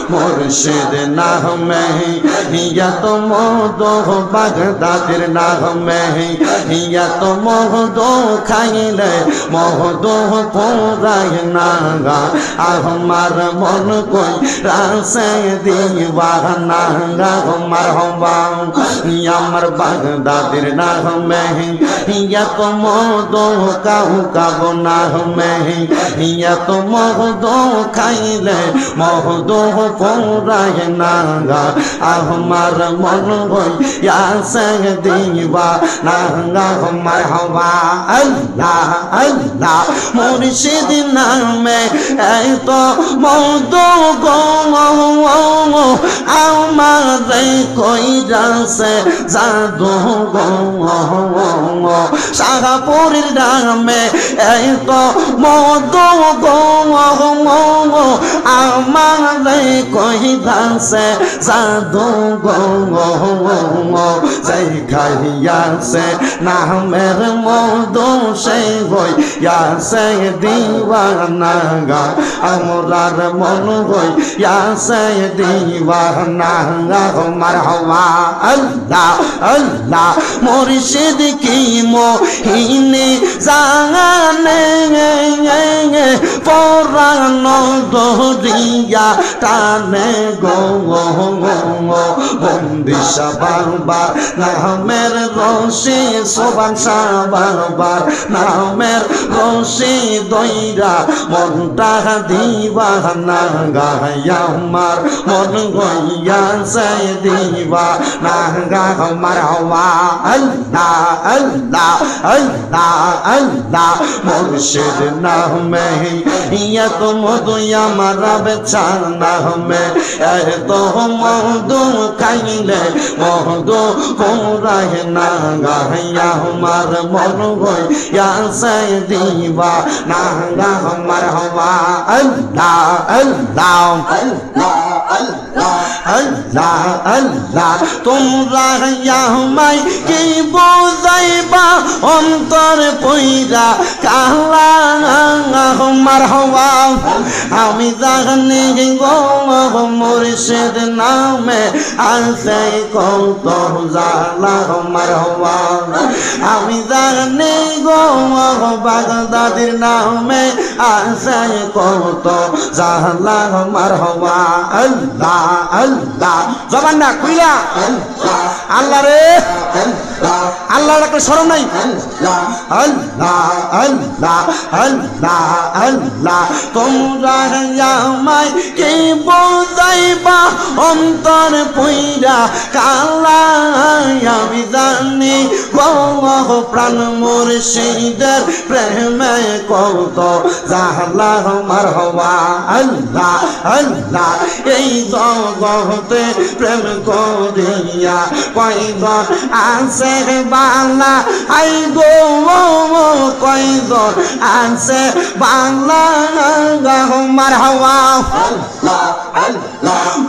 মুর্শিদ নামে এত মধু বাগদাদের নামে এত মধু খাইলে মধু পোড়ায় না আমার মন কই রাসে দিওয়ানা আমার হবা আমার বাগদাদের নামে এত মধু কাউ কাব নামে এত মধু খাইলে মধু পোড়ায় না আমার মন কই রাসে দিওয়ানা আমার হবা আল্লাহ আল্লাহ মুর্শিদ নামে এত মধু গো আমার কই যাচ্ছে জাদু গো শাহপুরীর নামে এত মধু গো আমার কই যাচ্ছে জাদু গো সেই খাইয়াছে নামের মধু সেই হইয়াছে দিওয়ানা আমরার মন হইয়াছে দিওয়ানা মারহাবা আল্লাহ আল্লাহ মুর্শিদ কি মোহিনী জানে পরাণ দরিয়া টানে গো বন্দিশা বারবার নামের রশি সোবান বারবার নামের রশি দইরা মনটা দিওয়ানা গায়া আমার মন হইয়াছে দিওয়ানা আমার হওয়া আল্লাহ আল্লাহ আল্লাহ আল্লাহ মুর্শিদ নামে এত মধু আমার বেচা নামে এত মধু খাইলে মধু পোড়ায় না গায়া আমার মন হইয়াছে দিওয়ানা আমার হওয়া আল্লাহ আল্লাহ আল্লাহ আল্লাহ আল্লাহ তোমরা আমায় কি বুঝাইবা অন্তর পইরা কালা আমার হওয়া আমি জানি গো মুর্শিদ নামে আছে কত জালা আমার হওয়া আমি জানি গো বাগদাদের নামে আছে কত জালা আমার হওয়া আল্লাহ আল্লাহ জবান না কইলা আল্লাহ রে আল্লাহর একটা শরণ নাই আল্লাহ আল্লাহ আল্লাহ আল্লাহ তোমরা আমায় কি বুঝাইবা অন্তর পইরা কালা আমি জানি গো প্রাণ মুর্শিদের প্রেমে কত জালা আমার হওয়া আল্লাহ আল্লাহ এই জগতে প্রেম করিয়া কয়জন আছে বাংলা আই গো কয়জন আছে বাংলা আমার হওয়া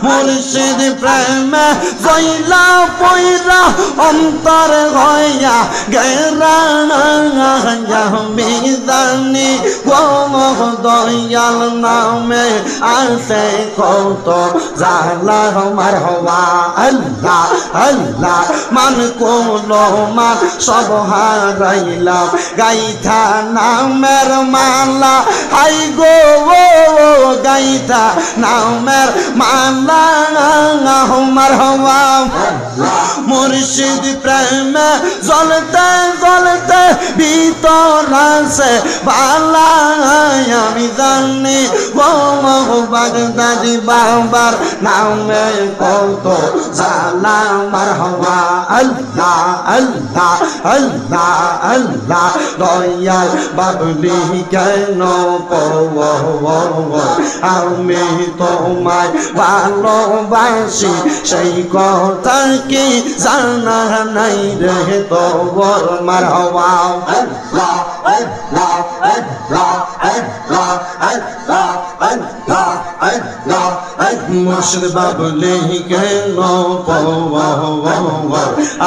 মুর্শিদ প্রেমে জইলা পয়রা অন্তর হইয়া গেরা জানি গো দয়াল নামে আছে কত জালা আমার হওয়া আল্লাহ আল্লাহ মান কোলো মান সব হারাইলাম গাইথা নামের মালা হাই গো গাইথা নামের মালা আমার হওয়া মুর্শিদ প্রেমে জ্বলতে জ্বলতে ভিতর আছে বালা আমি জানি গো বাগদাদি বাবার নামে কত জালা আমার হওয়া আল্লাহ আল্লাহ আল্লাহ আল্লাহ দয়াল বাবলি কেন আমি তোমায় ভালোবাসি সেই কথা কি জানা নাই রে তোর মার মারহাবা আল্লাহ আল্লাহ আল্লাহ আল্লাহ আল্লাহ আল্লাহ আল্লাহ মুর্শিদ বাবলে কেন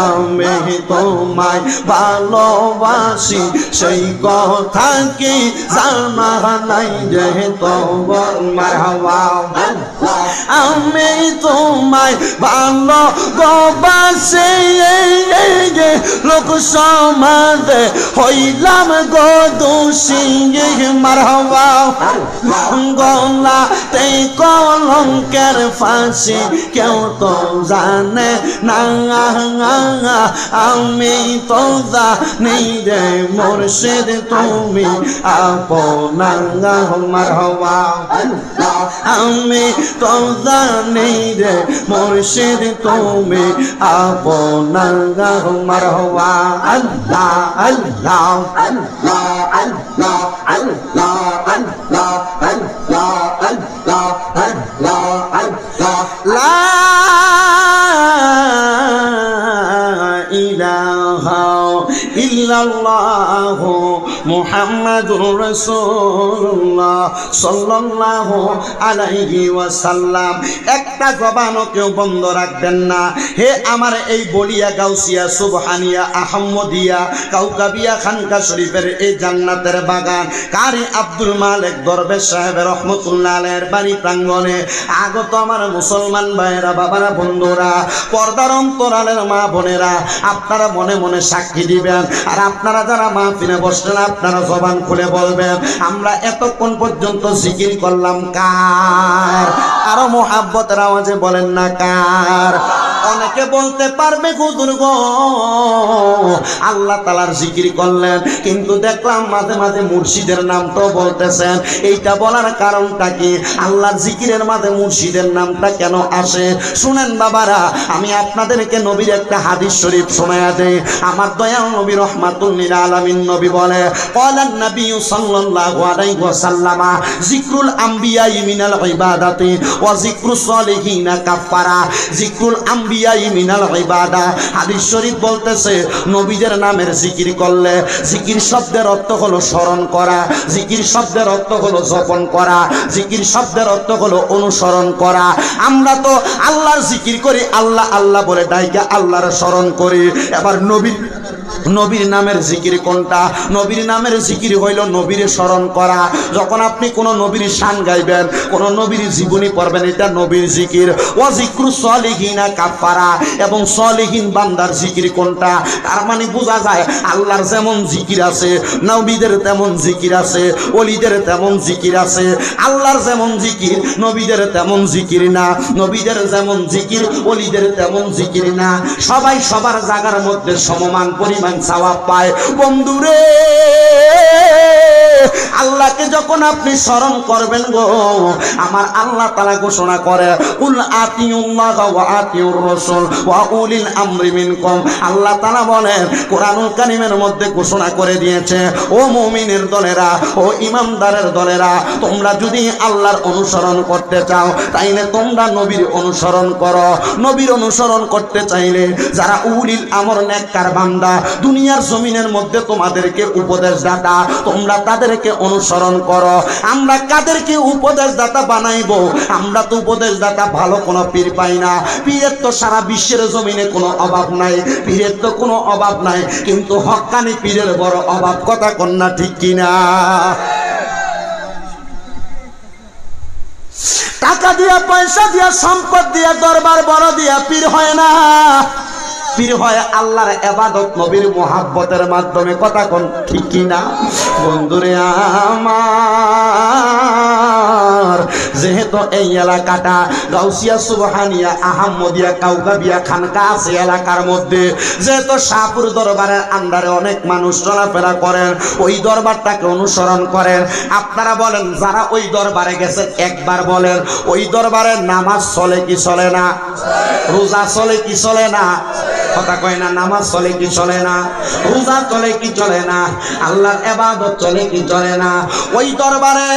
আমি তোমায় ভালোবাসি সেই কথা কি জানা নাই যে তোমার মারহাবা আমি তোমায় ভালোবাসি লোক সমাজে হইলাম গো দোষী মারহাবা গলাতে কলঙ্কের ফাঁসি কেউ তো জানে না আমি তো জানি রে মুর্শিদ তুমি আপনা মারহাবা আমি তো জানি রে মুর্শিদ তুমি আপনা মারহাবা আল্লাহ আল্লাহ আল্লাহ আল্লাহ আল্লাহ আল্লাহ আল্লাহ আল্লাহ আল্লাহ আল্লাহ লা ইলাহা ইল্লাল্লাহু মুহাম্মাদুর রাসূলুল্লাহ সাল্লাল্লাহু আলাইহি ওয়াসাল্লাম। একটা জবানও কেউ বন্ধ রাখবেন না। হে আমার এই বলিয়া গাউসিয়া সুবহানিয়া আহমদিয়া কাউকাবিয়া খানকা শরীফের এই জান্নাতের বাগান কারি আব্দুল মালিক দরবেশ সাহেব রহমতুল্লাহ আলাইহির বাড়ি প্রাঙ্গণে আগত আমার মুসলমান ভাইয়েরা, বাবারা, বন্ধুরা, পর্দার অন্তরালের মা বোনেরা, আপনারা মনে মনে সাক্ষী দিবেন। আর আপনারা যারা মাহফিলে বসলেন আপনারা জবান খুলে বলবেন আমরা এতক্ষণ পর্যন্ত জিকির করলাম কার? আরো মোহাব্বতের আওয়াজে বলেন না কার? অনেকে বলতে পারবে হুজুর গো আল্লাহ তাআলার জিকির করলেন, কিন্তু দেখলাম মাঝে মাঝে মুর্শিদের নামটাও বলতেছেন। এইটা বলার কারণটা কি? আল্লাহর জিকিরের মাঝে মুর্শিদের নামটা কেন আসে? শুনেন বাবারা, আমি আপনাদেরকে নবীর একটা হাদিস শরীফ শোনায়া দেই। আমার দয়াল নবী রাহমাতুল লিল আলামিন নবী বলে, ক্বালান নবী সাল্লাল্লাহু আলাইহি ওয়াসাল্লাম যিকরুল আমবিয়াই মিনাল ইবাদাতি ওয়া যিকরুস সালিহিনা কাফারা। যিকরুল আমবিয়াই মিনাল ইবাদা, হাদিস শরীফ বলতেছে নবীদের নামের জিকির করলে, জিকির শব্দের অর্থ হলো স্মরণ করা, জিকির শব্দের অর্থ হলো জপন করা, জিকির শব্দের অর্থ হলো অনুসরণ করা। আমরা তো আল্লাহর জিকির করি, আল্লাহ আল্লাহ বলে ডাইকা আল্লাহর স্মরণ করি। এবার নবীর নামের জিকির কোনটা? নবীর নামের জিকির হইল নবীর স্মরণ করা। যখন আপনি কোন নবীর শান গাইবেন, কোন নবীর জীবনী পড়বেন, এটা নবীর জিকির। ওয়া যিকরুস সালিহিনা কাফারা, এবং সালিহিন বান্দার জিকির কোনটা? তার মানে বোঝা যায় আল্লাহর যেমন জিকির আছে, নবীদের তেমন জিকির আছে, ওলিদের তেমন জিকির আছে। আল্লাহর যেমন জিকির নবীদের তেমন জিকির না, নবীদের যেমন জিকির ওলিদের তেমন জিকির না। সবাই সবার জায়গার মধ্যে সমমান পরিমাণ সওয়াব পায়। বন্ধুরে, আল্লাহকে যখন আপনি স্মরণ করবেন গো, আমার আল্লাহ তাআলা ঘোষণা করে কুল আতিউল্লাহ ওয়া আতিউর রাসূল ওয়া উলিল আমরি মিনকুম। আল্লাহ তাআলা বলেন কোরআনুল কারীমের মধ্যে ঘোষণা করে দিয়েছে, ও মুমিনের দলেরা, ও ইমানদারের দলেরা, তোমরা যদি আল্লাহর অনুসরণ করতে চাও তাইলে তোমরা নবীর অনুসরণ করো। নবীর অনুসরণ করতে চাইলে যারা উলিল আমর নেককার বান্দা দুনিয়ার জমিনের মধ্যে তোমাদেরকে উপদেশদাতা, তোমরা তাদেরকে অনুসরণ করো। আমরা কাদেরকে উপদেশদাতা বানাইবো? আমরা তো উপদেশদাতা ভালো কোনো পীর পাই না। পীরের তো সারা বিশ্বের জমিনে কোনো অভাব নাই, পীরের তো কোনো অভাব নাই, কিন্তু হক্কানি পীরের বড় অভাব। কথা কন্যা ঠিক কিনা? টাকা দিয়া, পয়সা দিয়া, সম্পদ দিয়া, দরবার বড় দিয়া পীর হয় না। পীর হয় আল্লাহর ইবাদত নবীর মুহাব্বতের মাধ্যমে। কথা কোন ঠিক কিনা? বন্ধুরে আমার, যেহেতু এই এলাকাটা গাউসিয়া সুবহানিয়া আহমদিয়া কাউকাবিয়া খানকা আছে এলাকার মধ্যে, যেহেতু শাহপুর দরবারের আন্ডারে অনেক মানুষ চলাফেরা করেন, ওই দরবারটাকে অনুসরণ করেন। আপনারা বলেন যারা ওই দরবারে গেছেন একবার বলেন ওই দরবারের নামাজ চলে কি চলে না? রোজা চলে কি চলে না? কথা কয় না? নামাজ চলে কি চলে না? রোজা চলে কি চলে না? আল্লাহর ইবাদত চলে কি চলে না? ওই দরবারে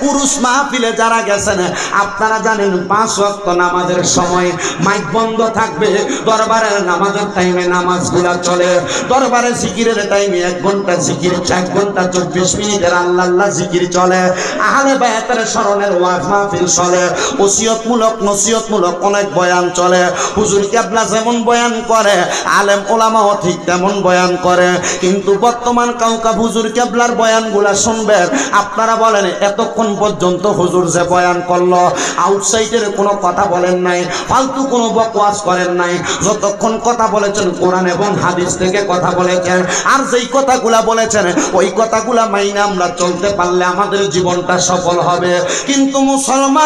উরুস মাহফিলে যারা গেছেন আপনারা জানেন 5 ওয়াক্ত নামাজের সময় মাইক বন্ধ থাকবে। দরবারের নামাজের টাইমে নামাজগুলা চলে। দরবারে জিকিরের টাইমে 1 ঘন্টা জিকির, 1 ঘন্টা 24 মিনিটের আল্লাহ আল্লাহ জিকির চলে। আহলে বায়াতের স্মরণের ওয়াজ মাহফিল চলে। ওসিয়তমূলক নসিহতমূলক অনেক বয়ান চলে। হুজুর কেবলা যেমন বয়ান করে আলেম ওলামাও ঠিক তেমন বয়ান করে। কিন্তু বর্তমান কাউকা হুজুর কেবলার বয়ানগুলা শুনবেন, আপনারা বলেন এতক্ষণ পর্যন্ত হুজুর যে বয়ান করলো আউটসাইডের কোনো কথা বলেন নাই, ফালতু কোনো বকওয়াজ করেন নাই। যতক্ষণ কথা বলেছেন কোরআন এবং হাদিস থেকে কথা বলেছেন। আর যেই কথাগুলা বলেছেন ওই কথাগুলা মাইনে আমরা চলতে পারলে আমাদের জীবনটা সফল হবে। কিন্তু মুসলমান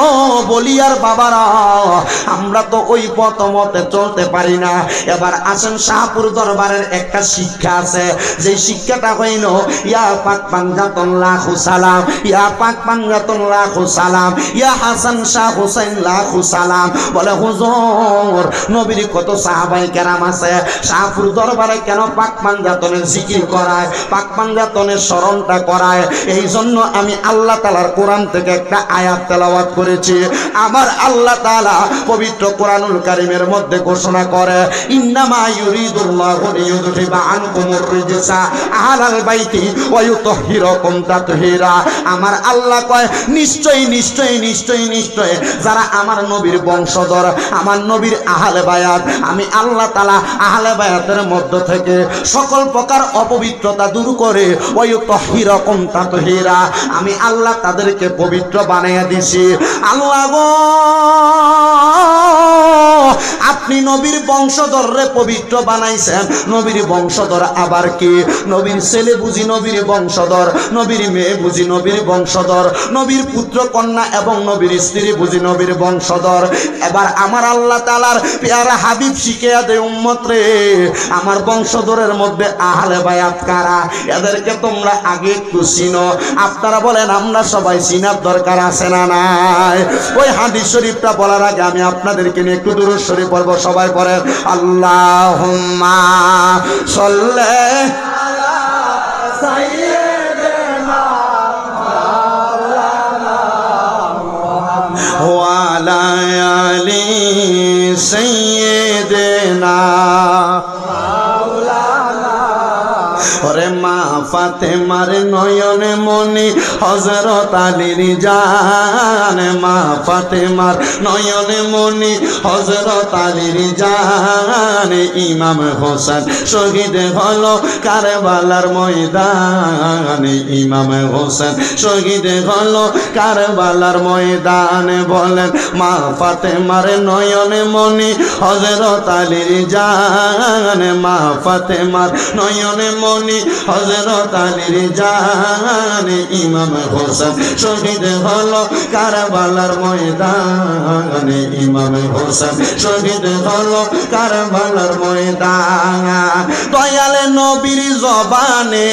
ও বলিয়ার বাবারা, আমরা তো ওই পথ মতে চলতে পারি না। এবার আসেন শাহপুর দরবারের একটা শিক্ষা আছে, যে শিক্ষাটা হইল ইয়া পাক পাঞ্জাতন লাখু সালাম, ইয়া পাক পাঞ্জাতন লাখু সালাম, ইয়া হাসান শাহ হুসাইন লাখু সালাম। বলে হুজুর নবীর কত সাহাবায়ে কেরাম আছে, শাহপুর দরবারে কেন পাক পাঞ্জাতনের জিকির করায়, পাক পাঞ্জাতনের স্মরণটা করায়? এই জন্য আমি আল্লাহ তাআলার কোরআন থেকে একটা আয়াত তেলাওয়াত করেছি। আমার আল্লাহ তাআলা পবিত্র কোরআনুল কারীমের মধ্যে ঘোষণা করে ইন্নামা ইউরিদুল্লাহু লিইউযহিবা আনকুমুর রিজসা আহলাল বাইতি ওয়া ইউতাহহিরাকুম তাতহীরা। আমার আল্লাহ কয় নিশ্চয়ই নিশ্চয়ই নিশ্চয়ই নিশ্চয়ই যারা আমার নবীর বংশধর, আমার নবীর আহলে বায়াত, আমি আল্লাহ তাআলা আহলে বায়াতের মধ্য থেকে সকল প্রকার অপবিত্রতা দূর করে ওয়া ইউতাহহিরাকুম তাতহীরা, আমি আল্লাহ তাদেরকে পবিত্র বানাইয়া দিছি। আল্লাহ গো আপনি নবীর বংশধররে পবিত্র বানাইছেন। নবীর বংশধর আবার কি? নবীর ছেলে বুঝি নবীর বংশধর, নবীর মেয়ে বুঝি নবীর বংশধর, নবীর পুত্র কন্যা এবং নবীর স্ত্রী বুঝি নবীর বংশধর। এবার আমার আল্লাহ তাআলার পেয়ারা হাবিব শিখিয়া দে উম্মত রে, আমার বংশধরের মধ্যে আহলে বায়াত কারা, এদেরকে তোমরা আগে একটু চিনো। আপনারা বলেন আমরা সবাই চিনার দরকার আছে না নাই? ওই হাদিস শরীফটা বলার আগে আমি আপনাদেরকে নিয়ে একটু দুরূদ শরীফ পড়ব। সবাই পড়েন আল্লাহুম্মা সাল্লি আলা সাইয়্যিদিনা মাওলানা মুহাম্মদ ওয়া আলা আলি সাইয়্যিদিনা মাওলানা। ওরে মা ফাতেমার নয়নে মনি হযরত আলীর জান, মা ফাতেমার নয়নে মনি হযরত আলীর জান। ইমাম হোসেন শহীদ হলো কারবালার ময়দানে, ইমাম হোসেন শহীদ হলো কারবালার ময়দানে। বলেন মা ফাতেমার নয়নে মনি হযরত আলীর জান, মা ফাতেমার নয়নে মনি হযরত আলীর জান। ইমাম হোসেন শহীদ হলো কারবালার ময়দানে, ইমাম হোসেন শহীদ হলো কারবালার ময়দানে। দয়াল নবীর জবানে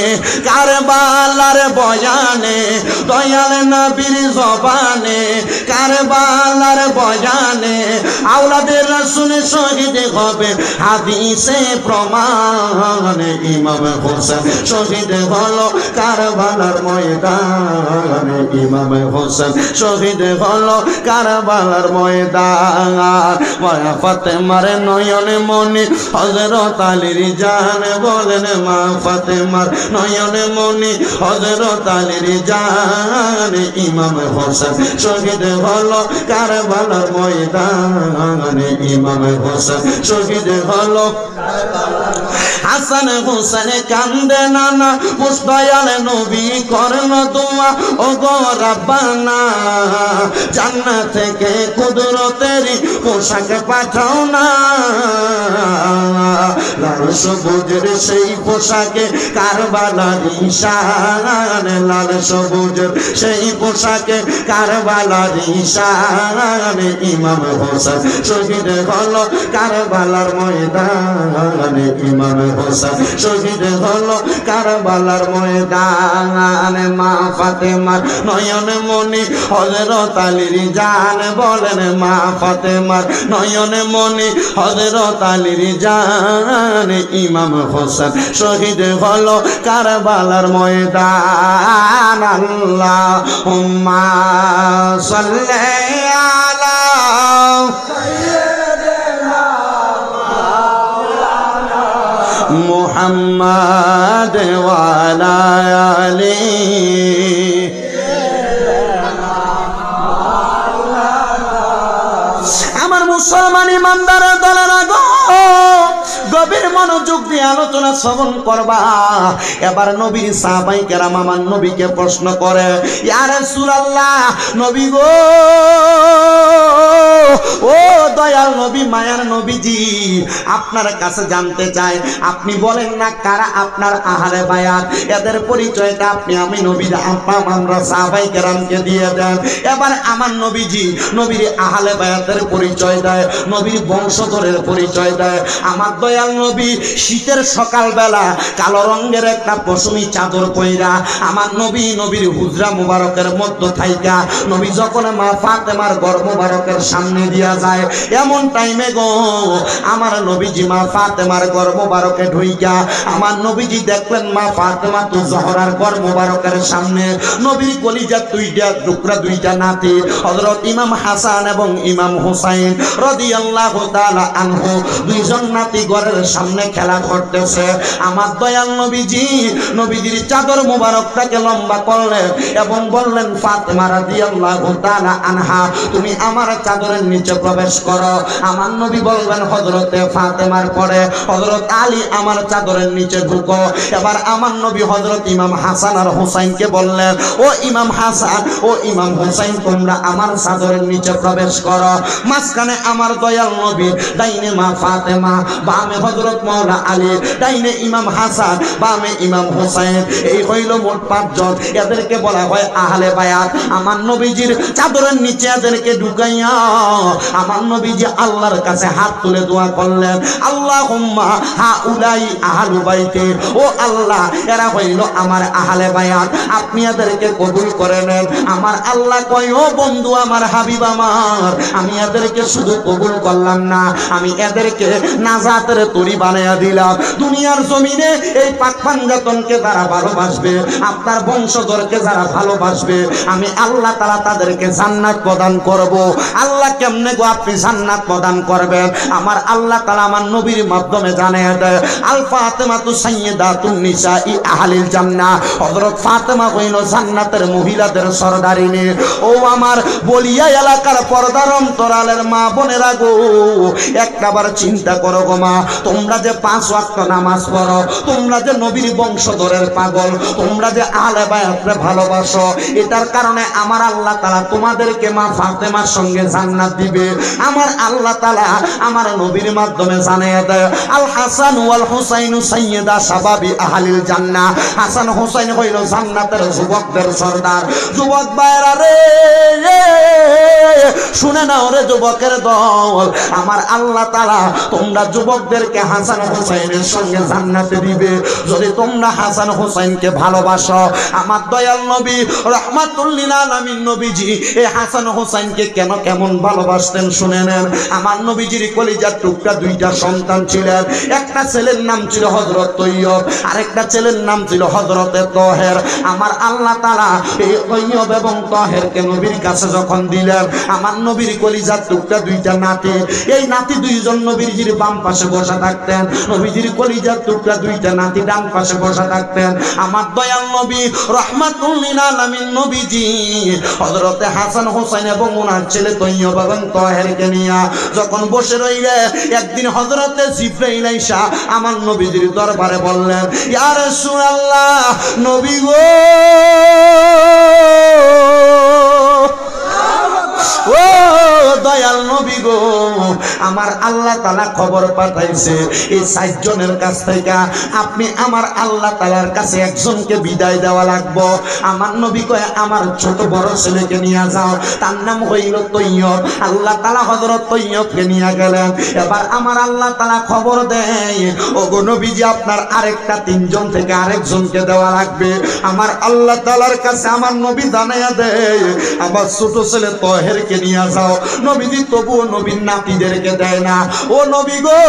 কারবালার বয়ানে, দয়াল নবীর জবানে কারবালার বয়ানে, আওলাদের রাসূল শহীদ হবে হাদিসে প্রমাণ। ইমাম হোসেন শহীদ হলো কারবালার ময়দানে, ইমাম হোসেন শহীদ হলো কারবালার ময়দানে। মা ফাতেমার নয়নে মনি হযরত আলীর জান। বলেন মা ফাতেমার নয়নে মনি হযরত আলীর জান। ইমাম হোসেন শহীদ হলো কারবালার ময়দানে, ইমাম হোসেন শহীদ হলো। হাসান হোসেন কান্দে নানা মুস্তায়াল নবী করেন দোয়া ও গো রাব্বানা, জান্নাত থেকে কুদরতের পোশাক পাঠাও না। লাল সবুজের সেই পোশাকে কারবালার নিশান, লাল সবুজের সেই পোশাকে কারবালার নিশান। ইমাম হোসেন শহীদ হলো কারবালার ময়দানে, ইমাম হোসেন শহীদ হলো কারবালার ময়দানে। মা ফাতেমার নয়ন মনি হযরত আলীর জান বলেন মা ফাতেমার নয়ন মনি হযরত আলীর জান ইমাম হোসেন শহীদ হলো কারবালার ময়দান আল্লাহুম্মা সাল্লি আলা মুহাম্মাদ ওয়া আলা আলিহি আমার মুসলমান ইমানদার দলেরা গো গভীর মনোযোগ দিয়ে আলোচনা শ্রবণ করবা। এবার নবীর সাহাবায়ে কেরাম আমার নবীকে প্রশ্ন করে ইয়া রাসূলুল্লাহ নবী গো ও দয়াল নবী মায়ার নবীজি আপনার কাছে জানতে চাই আপনি বলেন না কারা আপনার আহলে বায়াত এদের পরিচয়টা আপনি আমি নবীর আমরা সাহাবায়ে কেরামকে দিয়ে দেন। এবার আমার নবীজি নবীর আহলে বায়াতের পরিচয় দেয় নবীর বংশধরের পরিচয় দেয়। আমার দয়াল নবী শীতের সকালবেলা কালো রঙের একটা পশমি চাদর পইরা আমার নবী নবীর হুজরা মুবারকের মধ্য থাইকা নবী যখন মা ফাতেমার ঘর মুবারকের সামনে দিয়া যায় এমন টাইমে গো আমার নবীজি মা ফাতেমার ঘর মুবারকে ঢুইকা আমার নবীজি দেখলেন মা ফাতেমা তো জহরার ঘর মুবারকের সামনে নবীর কলিজার দুইটা টুকরা দুইটা নাতি হযরত ইমাম হাসান এবং ইমাম হুসাইন রাদিয়াল্লাহু তাআলা আনহু দুইজন নাতি ঘরের সামনে খেলা করতেছে। আমার দয়াল নবীজি নবীজির চাদর মুবারকটাকে লম্বা করলেন এবং বললেন ফাতেমা রাদিয়াল্লাহু তাআলা আনহা তুমি আমার চাদরের নিচে প্রবেশ করো। আমার নবী বলবেন হযরতে ফাতেমার পরে হযরত আলী আমার চাদরের নিচে ঢুকো। এবার আমার নবী হযরত ইমাম হাসান আর হুসাইনকে বললেন ও ইমাম হাসান ও ইমাম হুসাইন তোমরা আমার চাদরের নিচে প্রবেশ করো। মাঝখানে আমার দয়াল নবী ডাইনে মা ফাতেমা বামে হযরত মাওলা আলী ডাইনে ইমাম হাসান বামে ইমাম হুসাইন এই হইল মোট 5 জন। এদেরকে বলা হয় আহলে বায়াত। আমার নবীজির চাদরের নিচে এদেরকে ঢুকাইয়া আমার নবীজি আল্লাহর কাছে হাত তুলে দোয়া করলেন আল্লাহুম্মা হাউলাই আহলু বাইতি ও আল্লাহ এরা হইল আমার আহলে বায়াত আপনি এদেরকে কবুল করে নেন। আমার আল্লাহ কয় ও বন্ধু আমার হাবিব আমার আমি এদেরকে শুধু কবুল করলাম না আমি এদেরকে নাজাতের তরি বানাইয়া দিলাম। দুনিয়ার জমিনে এই পাক পাঞ্জাতনকে যারা ভালোবাসবে আপনার বংশধরকে যারা ভালোবাসবে আমি আল্লাহ তাআলা তাদেরকে জান্নাত প্রদান করব। আল্লাহ কেমনে গো আপনি জান্নাত প্রদান করবেন আমার আল্লাহ তাআলা আমার নবীর মাধ্যমে জানিয়ে দেয় আল ফাতেমাতু সাইয়্যিদাতুন নিসাই আহলিল জান্নাহ হযরত ফাতেমা হইল জান্নাতের মহিলাদের সরদারিনী। ও আমার বলিয়া এলাকার পর্দার অন্তরালের মা বোনেরা গো একটাবার চিন্তা করো গো মা তোমরা যে 5 ওয়াক্ত নামাজ পড়ো তোমরা যে নবীর বংশধরের পাগল তোমরা যে আহলে বায়াতকে ভালোবাসো এটার কারণে আমার আল্লাহ তাআলা তোমাদেরকে মা ফাতেমার সঙ্গে জান্নাত দিবে। আমার আল্লাহ তাআলা আমার নবীর মাধ্যমে জানিয়ে দেয় আল হাসান ওয়াল হুসাইন সাইয়্যিদা শাবাবি আহলিল জান্নাহ হাসান হুসাইন হইল জান্নাতের যুবকদের সরদার। যুবক ভাইরা রে শুনে নাও রে যুবকের দল আমার আল্লাহ তাআলা তোমরা যুবকদেরকে হাসান হুসাইনের সঙ্গে জান্নাতে দিবে যদি তোমরা হাসান হুসাইনকে ভালোবাসো। আমার দয়াল নবী রাহমাতুল লিল আলামিন নবীজি এই হাসান হুসাইনকে কেন কেমন ভালোবাসতেন শুনে নেন। আমার নবীজির কলিজার টুকরা দুইটা সন্তান ছিলেন একটা ছেলের নাম ছিল হযরত তৈয়ব আরেকটা ছেলের নাম ছিল হযরতে তাহের। আমার আল্লাহ তাআলা এই তৈয়ব এবং তাহেরকে নবীর কাছে যখন দিলেন আমার নবীর কলিজার টুকরা দুইটা নাতি এই নাতি দুইজন নবীজির বাম পাশে বসা থাকতেন নবীজির কলিজার টুকরা দুইটা নাতি ডান পাশে বসা থাকতেন। আমার দয়াল নবী রাহমাতুল লিল আলামিন নবীজি হযরতে হাসান হুসাইন এবং ওনার ছেলে তৈয়ব এবং তাহেরকে নিয়ে যখন বসে রইলে একদিন হযরতে জিবরাইল আইসা আমার নবীজির দরবারে বললেন ইয়া রাসূলুল্লাহ নবী গো ও দয়াল দয়াল নবী গো আমার আল্লাহ তাআলা খবর পাঠাইছে এই 4 জনের কাছ থেকে আপনি আমার আল্লাহ তাআলার কাছে একজনকে বিদায় দেওয়া লাগবে। আমার নবী কয় আমার ছোট বড় ছেলেকে নিয়ে যাও, তার নাম হইল তৈয়ব। আল্লাহ তাআলা হযরত তৈয়বকে নিয়ে গেলেন। এবার আমার আল্লাহ তাআলা খবর দেয় ও গো নবীজি আপনার আরেকটা 3 জন থেকে আরেকজনকে দেওয়া লাগবে। আমার আল্লাহ তাআলার কাছে আমার নবী জানাইয়া দেয় আমার ছোট ছেলে তহেরকে নিয়ে যাও। নবীজি তবুও নবীর নাতিদেরকে দেয় না। ও নবী গো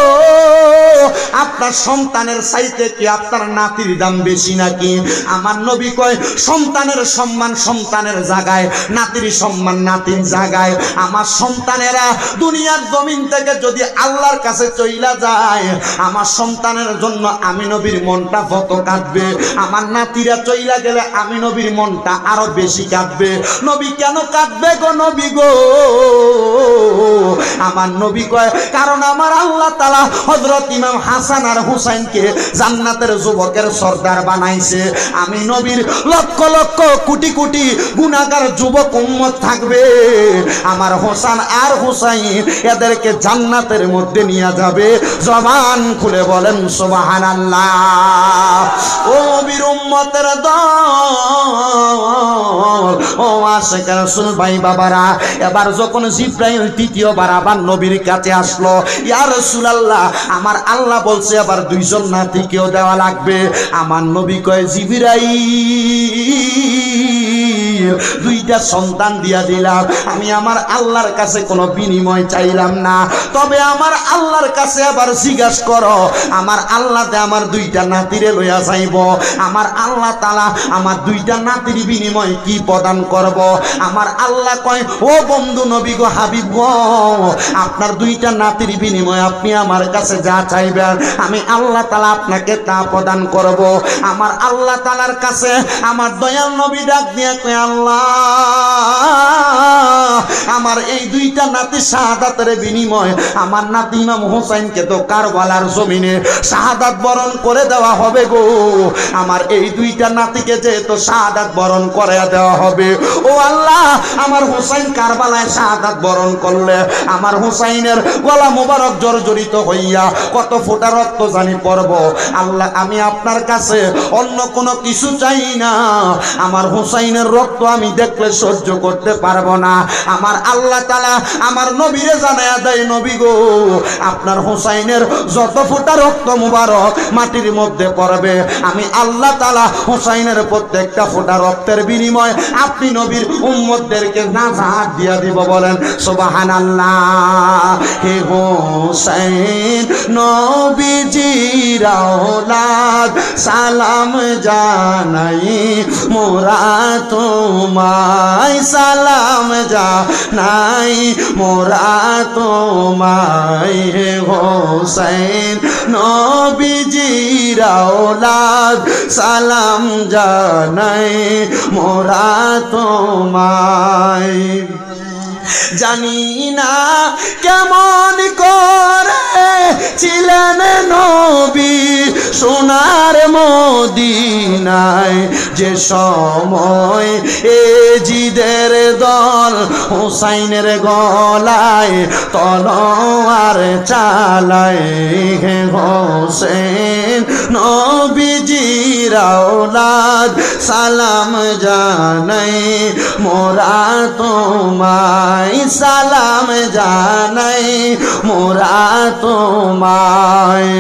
আপনার সন্তানের চাইতে কি আপনার নাতির দাম বেশি নাকি? আমার নবী কয় সন্তানের সম্মান সন্তানের জায়গায়, নাতির সম্মান নাতির জায়গায়। আমার সন্তানেরা দুনিয়ার জমিন থেকে যদি আল্লাহর কাছে চইলা যায় আমার সন্তানের জন্য আমি নবীর মনটা কত কাঁদবে, আমার নাতিরা চইলা গেলে আমি নবীর মনটা আরো বেশি কাঁদবে। নবী কেন কাঁদবে গো নবী গো? আমার নবী কয় কারণ আমার আল্লাহ তাআলা হযরত ইমাম হাসান আর হুসাইনকে জান্নাতের যুবকের সর্দার বানাইছে। আমি নবীর লক্ষ লক্ষ কোটি কোটি গুনাহগার যুবক উম্মত থাকবে, আমার হোসেন আর হুসাইন এদেরকে জান্নাতের মধ্যে নিয়ে যাবে। জবান খুলে বলেন সুবহানাল্লাহ। ও নবীর উম্মতের দল, ও আশিক রাসূল ভাই বাবারা, এবার যখন জিবরাইল তৃতীয়বার আবার নবীর কাছে আসলো, ইয়া রাসূলুল্লাহ আমার আল্লাহ বলছে আবার 2 জন নাতিকেও দেওয়া লাগবে। আমার নবী কয় জিবরাইল 2টা সন্তান দিয়া দিলাম, আমি আমার আল্লাহর কাছে কোনো বিনিময় চাইলাম না। তবে আমার আল্লাহর কাছে আবার জিজ্ঞাসা করো আমার আল্লাহ আমার 2টা নাতিরে লইয়া যাইব, আমার আল্লাহ তাআলা আমার 2টা নাতির বিনিময় কি প্রদান করব? আমার আল্লাহ কয় ও বন্ধু নবী গো হাবিব গো আপনার 2টা নাতির বিনিময় আপনি আমার কাছে যা চাইবেন আমি আল্লাহ তাআলা আপনাকে তা প্রদান করব। আমার আল্লাহ তাআলার কাছে আমার দয়াল নবী ডাক দিয়ে কয় আল্লাহ আমার এই 2টা নাতি শাহাদাতের বিনিময় আমার নাতি ইমাম হোসেনকে তো কারবালার জমিনে শাহাদাত বরণ করে দেওয়া হবে গো। আমার এই 2টা নাতিকে যেহেতু শাহাদাত বরণ করে দেওয়া হবে, ও আল্লাহ আমার হোসেন কারবালায় শাহাদাত বরণ করলে আমার হোসেনের গলা মোবারক জর্জরিত হইয়া কত ফোঁটা রক্ত জানি পড়ব। আল্লাহ আমি আপনার কাছে অন্য কোনো কিছু চাই না, আমার হোসেনের রক্ত আমি দেখলে সহ্য করতে পারবো না। আমার আল্লাহ তাআলা আমার নবীরে জানায়া দেয় নবী গো আপনার হোসেনের যত ফোঁটা রক্ত মোবারক মাটির মধ্যে পড়বে আমি আল্লাহ তাআলা হোসেনের প্রত্যেকটা ফোঁটা রক্তের বিনিময় আপনি নবীর উম্মতদেরকে নাজাত দিয়া দিব। বলেন সুবহানাল্লাহ। হে হোসেন নবীজির আওলাদ সালাম জানাই মোরা তোমায়, সালাম জানাই মোরা তোমায়। হে হোসেন নবীজির আওলাদ সালাম জানাই মোরা তোমায়। জানি না কেমন করে ছিলেন নবী সোনার মদিনায়, যে সময় এজিদের দল হুসাইনের গলায় তলোয়ার চালায়। হে হোসেন নবীজির আওলাদ সালাম জানাই মোরা তোমায়, সালাম জানাই মোরা তোমায়।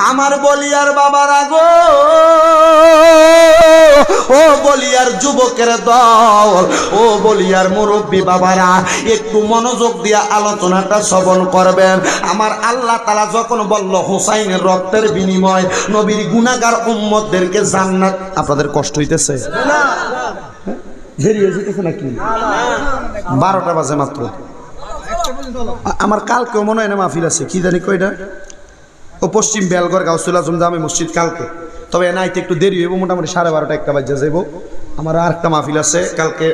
আমার বলিয়ার বাবারা গো, ও বলিয়ার যুবকের দল, ও বলিয়ার মুরব্বী বাবারা, একটু মনোযোগ দিয়া আলোচনাটা শ্রবণ করবেন। আমার আল্লাহ তাআলা যখন বলল হুসাইনের রক্তের বিনিময় নবীর গুনাহগার উম্মতদেরকে জান্নাত। আপনাদের কষ্ট হইতেছে না? দেরি হয়ে যেতেছে নাকি? 12টা বাজে মাত্র। আমার কালকেও মনে হয় না মাহফিল আছে, কি জানি কয়টা, ও পশ্চিম বেলগড় গাউসুল আজম জামে মসজিদ কালকে। তবে এনাইতে একটু দেরি হইব, মোটামুটি 12:30 1টা বাজে যাইব। আমার আরেকটা মাহফিল আছে কালকে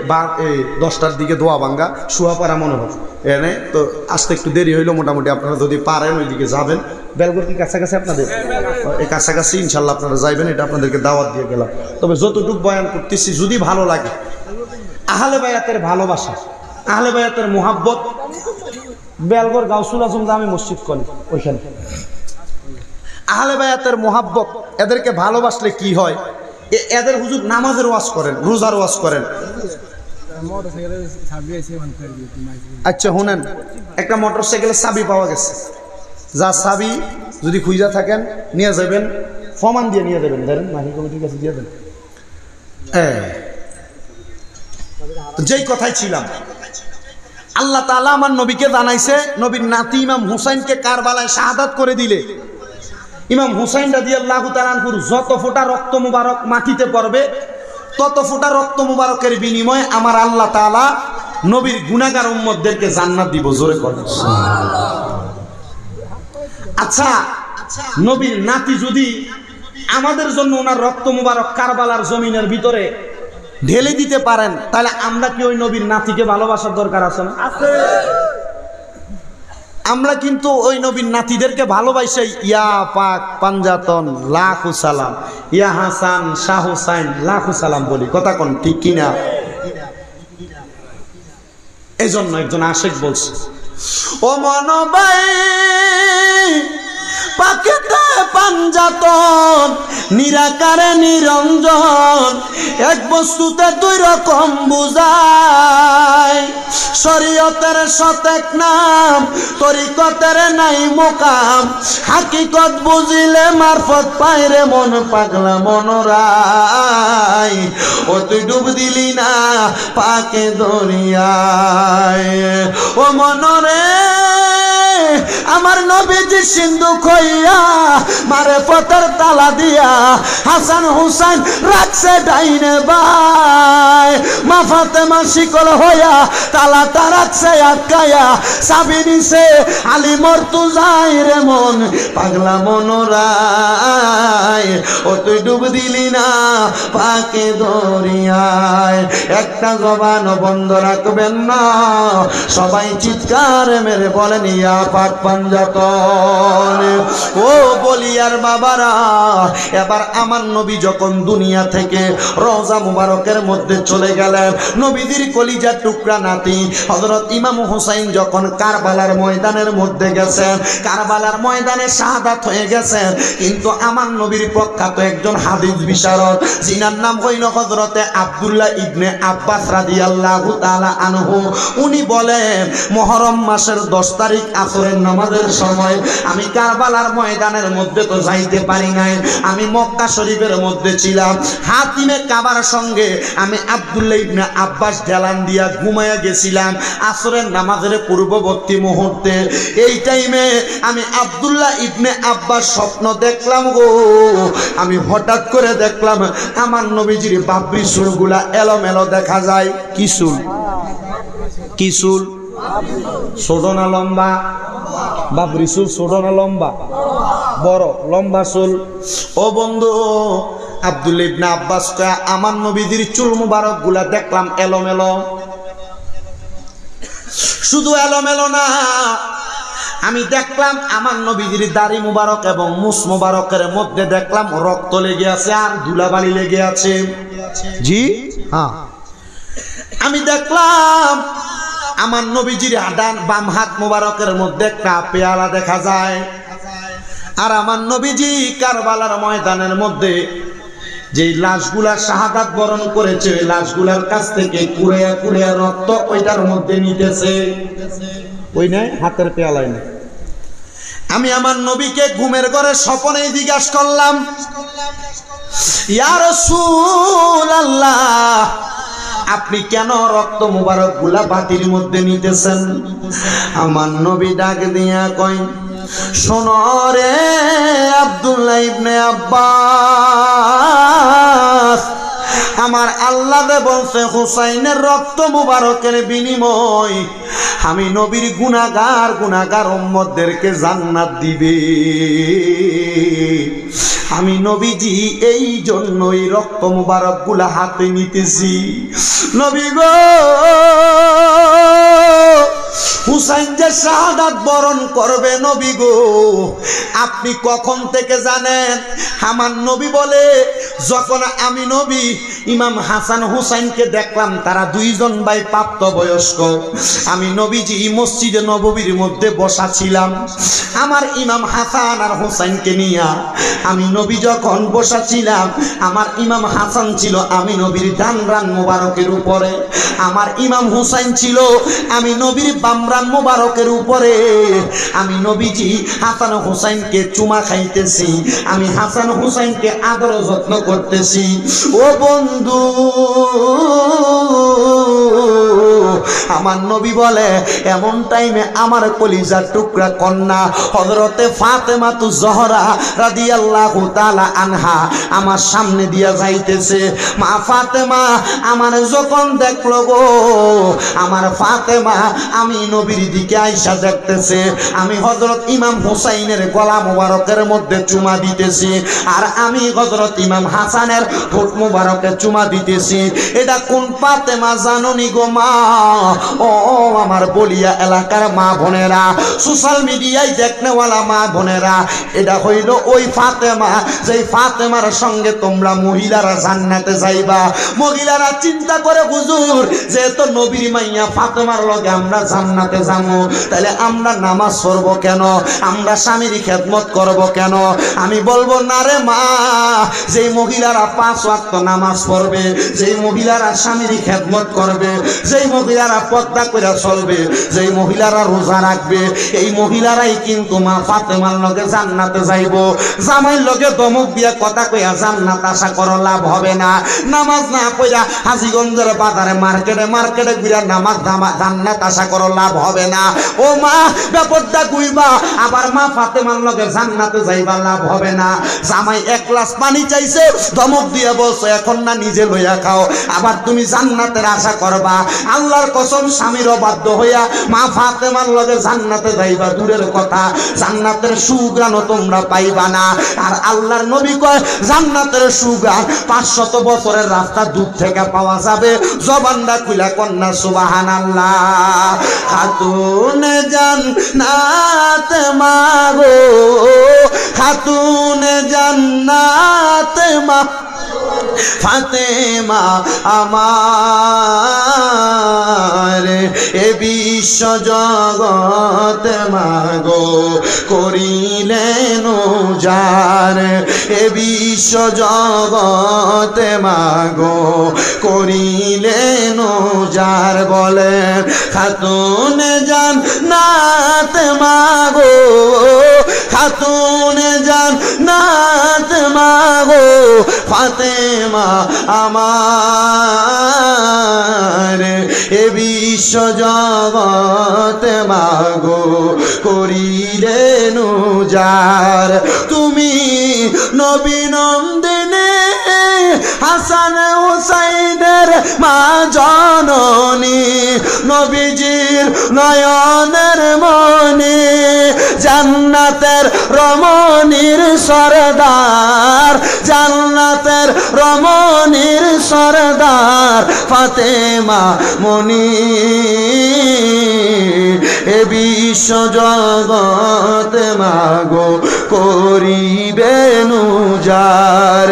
10টার দিকে দোয়া ভাঙ্গা শুয়াপাড়া মনে হয় এনে, তো আসতে একটু দেরি হইলো। মোটামুটি আপনারা যদি পারেন ওইদিকে যাবেন। বেলগড় কি কাছাকাছি আপনাদের? এই কাছাকাছি ইনশাল্লাহ আপনারা যাইবেন, এটা আপনাদেরকে দাওয়াত দিয়ে গেলাম। তবে যতটুকু বয়ান করতেছি যদি ভালো লাগে, আহলে বায়াতের ভালোবাসা, আহলে বায়াতের মুহাব্বত বেলগড় গাউসুল আজম জামে মসজিদ কলে ওইখানে। আহলে বায়াতের মোহাব্বত, এদেরকে ভালোবাসলে কি হয়? এদের হুজুর নামাজের ওয়াজ করেন, রোজার ওয়াজ করেন। আচ্ছা শুনেন, একটা মোটরসাইকেলের চাবি পাওয়া গেছে, যা চাবি যদি খুঁজা থাকেন নিয়ে যাবেন, ফমান দিয়ে নিয়ে যাবেন, ধরেন মাহি কমিটির কাছে দিয়ে দেন। যেই কথাই ছিলাম, আল্লাহ তাআলা আমার নবীকে জানাইছে, নবীর নাতি ইমাম হুসাইনকে কারবালায় শাহাদাত করে দিলে ইমাম হুসাইন রাদিয়াল্লাহু তাআলা আনহুর যত ফোঁটা রক্ত মুবারক মাটিতে পড়বে, তত ফোঁটা রক্ত মুবারকের বিনিময়ে আমার আল্লাহ তাআলা নবীর গুনাহগার উম্মতদেরকে জান্নাত দিব। জোরে করেন সুবহানাল্লাহ। আচ্ছা, নবীর নাতি যদি আমাদের জন্য ওনার রক্ত মুবারক কারবালার জমিনের ভিতরে ঢেলে দিতে পারেন, তাহলে আমরা কি ওই নবীর নাতিকে ভালোবাসার দরকার আছে না? আছে। আমরা কিন্তু ওই নবীর নাতিদেরকে ভালোবাসি। ইয়া পাক পাঞ্জাতন লাখু সালাম, ইয়া হাসান শাহ হুসাইন লাখু সালাম বলি, কথা কোন ঠিক কিনা? এই জন্য একজন আশিক বলছে, ও মনবাই পাকেতে পাঞ্জাতন নিরাকারে নিরঞ্জন, এক বস্তুতে দুই রকম বুঝায়, শরীয়তের সতেক নাম তরিকতের নাই মোকাম, হাকিকত বুঝিলে মারফত পাইরে মন পাগলা মনোরাই, ও তুই ডুব দিলি না পাকে দরিয়ায়, ও মনরে আমার নবীজি সিন্ধু খইয়া মারে পথের তালা দিয়া, হাসান হুসাইন রাখছে ডাইনে বাই, মা ফাতেমা শিকল হইয়া তালাটা রাখছে আটকায়া, চাবি নিছে আলী মর্তুজাই রে মন পাগলা মনোরাই, ও তুই ডুব দিলি না পাকে দরিয়ায়। একটা জবান বন্ধ রাখবেন না, সবাই চিৎকার মেরে বলেন ইয়া পাক পাঞ্জাতন। ও বলিয়ার বাবারা, এবার আমার নবী যখন দুনিয়া থেকে রওজা মুবারকের মধ্যে চলে গেলেন, নবীদের কলিজার টুকরা নাতি হযরত ইমাম হুসাইন যখন কারবালার ময়দানের মধ্যে গেছেন, কারবালার ময়দানে শাহাদাত হয়ে গেছেন, কিন্তু আমার নবীর প্রখ্যাত একজন হাদিস বিশারদ, যিনার নাম হইল হযরতে আব্দুল্লাহ ইবনে আব্বাস রাদিয়াল্লাহু তাআলা আনহু, উনি বলেন মুহররম মাসের 10 তারিখ আসরের নামাজের সময় আমি কারবালার ময়দানের মধ্যে তো যাইতে পারি নাই, আমি মক্কা শরীফের মধ্যে ছিলাম, হাতিমে কাবার সঙ্গে আমি আব্দুল্লাহ ইবনে আব্বাস ঢেলান দিয়া ঘুমায়া গেছিলাম আসরের নামাজের পূর্ববর্তী মুহূর্তে। এই টাইমে আমি আব্দুল্লাহ ইবনে আব্বাস স্বপ্ন দেখলাম গো, আমি হঠাৎ করে দেখলাম আমার নবীজির বাবরি চুলগুলা এলোমেলো দেখা যায়। কি চুল? কি চুল? ছোট না লম্বা? বাবরি চুল ছোট না লম্বা? বড় লম্বা চুল। ও বন্ধু, আব্দুল্লাহ ইবনে আব্বাস কয় আমার নবীজির চুল মুবারক গুলা দেখলাম এলোমেলো। শুধু এলোমেলো না, আমি দেখলাম আমার নবীজির দাড়ি মুবারক এবং মুছ মুবারকের মধ্যে দেখলাম রক্ত লেগে আছে আর ধুলাবালি লেগে আছে। জি হ্যাঁ, আমি দেখলাম আমার নবীজির ডান বাম হাত মুবারকের মধ্যে একটা পেয়ালা দেখা যায়, আর আমার নবীজি কারবালার ময়দানের মধ্যে যে লাশগুলা শাহাদাত বরণ করেছে, ওই লাশগুলার কাছ থেকে কুড়িয়া কুড়িয়া রক্ত ওইটার মধ্যে নিতেছে। ওই নাই হাতের পেয়ালাই না। আমি আমার নবীকে ঘুমের ঘরে স্বপ্নেই জিজ্ঞাসা করলাম, ইয়া রাসূলুল্লাহ, আপনি কেন রক্ত মুবারক গুলা বাটির মধ্যে নিতেছেন? আমার নবী ডাক দিয়া কয়, শোনো রে আব্দুল্লাহ ইবনে আব্বাস, আমার আল্লাহ বলছে হুসাইনের রক্ত মুবারকের বিনিময় আমি নবীর গুনাহগার উম্মতদেরকে জান্নাত দিবে। আমি নবীজি এই জন্যই রক্ত মুবারক গুলা হাতে নিতেছি। নবী গো, হুসাইন যে শাহাদাত বরণ করবে নবী গো, আপনি কখন থেকে জানেন? আমার নবী বলে, যখন আমি নবী ইমাম হাসান হুসাইনকে দেখলাম তারা দুইজন ভাই প্রাপ্তবয়স্ক, আমি নবীজি মসজিদে নববীর মধ্যে বসা ছিলাম আমার ইমাম হাসান আর হুসাইনকে নিয়ে। আমি নবী যখন বসা ছিলাম, আমার ইমাম হাসান ছিল আমি নবীর ডান রান মোবারকের উপরে, আমার ইমাম হুসাইন ছিল আমি নবীর বাম রান মোবারকের উপরে। আমি নবীজি হাসান হুসাইনকে চুমা খাইতেছি, আমি হাসান হুসাইনকে আদর যত্ন করতেছি। ও বন্ধু, আমার নবী বলে, এমন টাইমে আমার কলিজার টুকরা কন্যা হযরতে ফাতেমা তু জহরা রাদিয়াল্লাহু তাআলা আনহা আমার সামনে দিয়া যাইতেছে। মা ফাতেমা আমার যখন দেখলো গো, আমার ফাতেমা আমি নবীর দিকে আইসা দেখতেছে, আমি হযরত ইমাম হুসাইনের গলা মোবারকের মধ্যে চুমা দিতেছি, আর আমি হযরত ইমাম হাসানের ঠোঁট মোবারকে চুমা দিতেছি। এটা কোন ফাতেমা জানোনি গো মা? ও আমার বলিয়া এলাকার মা বোনেরা, সোশ্যাল মিডিয়ায় দেখনেওয়ালা মা বোনেরা, এটা হইল ওই ফাতেমা যেই ফাতেমার সঙ্গে তোমরা মহিলারা জান্নাতে যাইবা। মহিলারা চিন্তা করে, হুজুর যেহেতু নবীর মাইয়া ফাতেমার লগে আমরা জান্নাতে যাবো, তাহলে আমরা নামাজ পড়বো কেন? আমরা স্বামীর খেদমত করব কেন? আমি বলবো না রে মা, যেই মহিলারা 5 ওয়াক্ত নামাজ পড়বে, যেই মহিলারা স্বামীর খেদমত করবে, যেই মহিলারা পর্দা করে চলবে, যেই মহিলারা রোজা রাখবে, এই মহিলারাই কিন্তু মা ফাতেমার লগে জান্নাতে যাইব। জামাইর লগে দমক দিয়া কথা কইয়া জান্নাত আশা করো, লাভ হবে না। নামাজ না কইরা হাজীগঞ্জের বাজারে মার্কেটে ঘুরা নামাজ জান্নাত আশা করো, লাভ হবে না। ও মা, ব্যাপারটা কইবা আবার মা ফাতেমার লগে জান্নাতে যাইবা, লাভ হবে না। জামাই 1 গ্লাস পানি চাইছে, দমক দিয়ে বলছো এখন না নিজে লইয়া খাও, আবার তুমি জান্নাতের আশা করবা। আল্লাহর কসম, স্বামীর অবাধ্য হইয়া মা ফাতেমার লগে জান্নাতে যাইবা দূরের কথা, জান্নাতের সুগ্রাণও তোমরা পাইবা না। আর আল্লাহর নবী কয়, জান্নাতের সুগ্রাণ 500 বছরের রাস্তা দূর থেকে পাওয়া যাবে। জবানটা খুলা কন্যা সুবহানাল্লাহ। খাতুন জান্নাত মাগো, খাতুন জান্নাত মা ফাতেমা আমার, এ বিশ্ব জগৎ মাগো করিলেন উজার, এ বিশ্ব জগৎ মাগো করিলেন উজার। বলেন খাতুন জান্নাত মাগো, খাতুন জান্নাত মাগো ফাতেমা আমার, এ বিশ্ব জগৎ মাগো করিলেন উজার। তুমি নবী নন্দিনী হাসান হুসাইনের মা জননী, নবীজির নয়নের মনি, জান্নাতের রমণীর সরদার, জান্নাতের রমণীর সরদার ফাতেমা মনি, এ বিশ্ব জগৎ মাগো করিবেন উজার।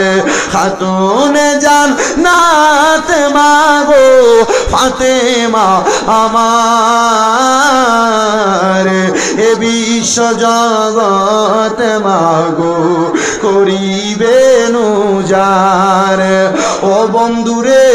খাতুন জান্নাত মাগো ফাতেমা আমার, এ বিশ্ব জগৎ মাগো করিবেন উজার। ও বন্ধুরে,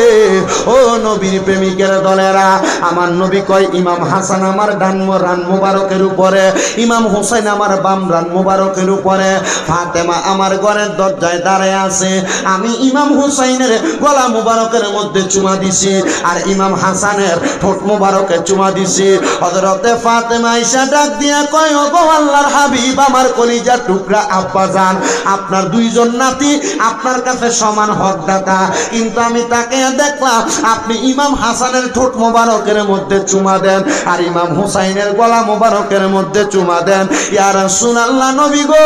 ও নবীর প্রেমিকের দলেরা, আমার নবী কয়, ইমাম হাসান আমার ডান রান মোবারকের উপরে, ইমাম হুসাইন আমার বাম রান মোবারকের উপরে, ফাতেমা আমার ঘরের দরজায় দাঁড়ায় আছে। আমি ইমাম হুসাইনের গলা মোবারকের মধ্যে চুমা দিছি, আর ইমাম হাসানের ঠোঁট মোবারকে চুমা দিছি। হযরতে ফাতেমা আয়েশা ডাক দিয়া কয়, ও গো আল্লাহর হাবিব, আমার কলিজার টুকরা আব্বাজান, আপনার 2 জন নাতি আপনার কাছে সমান হকদাতা, কিন্তু আমি তাকে দেখলাম আপনি ইমাম হাসানের ঠোঁট মোবারকের মধ্যে চুমা দেন, আর ইমাম হুসাইন হুসাইনের গলা মোবারকের মধ্যে চুমা দেন। ইয়া রাসূলুল্লাহ নবী গো,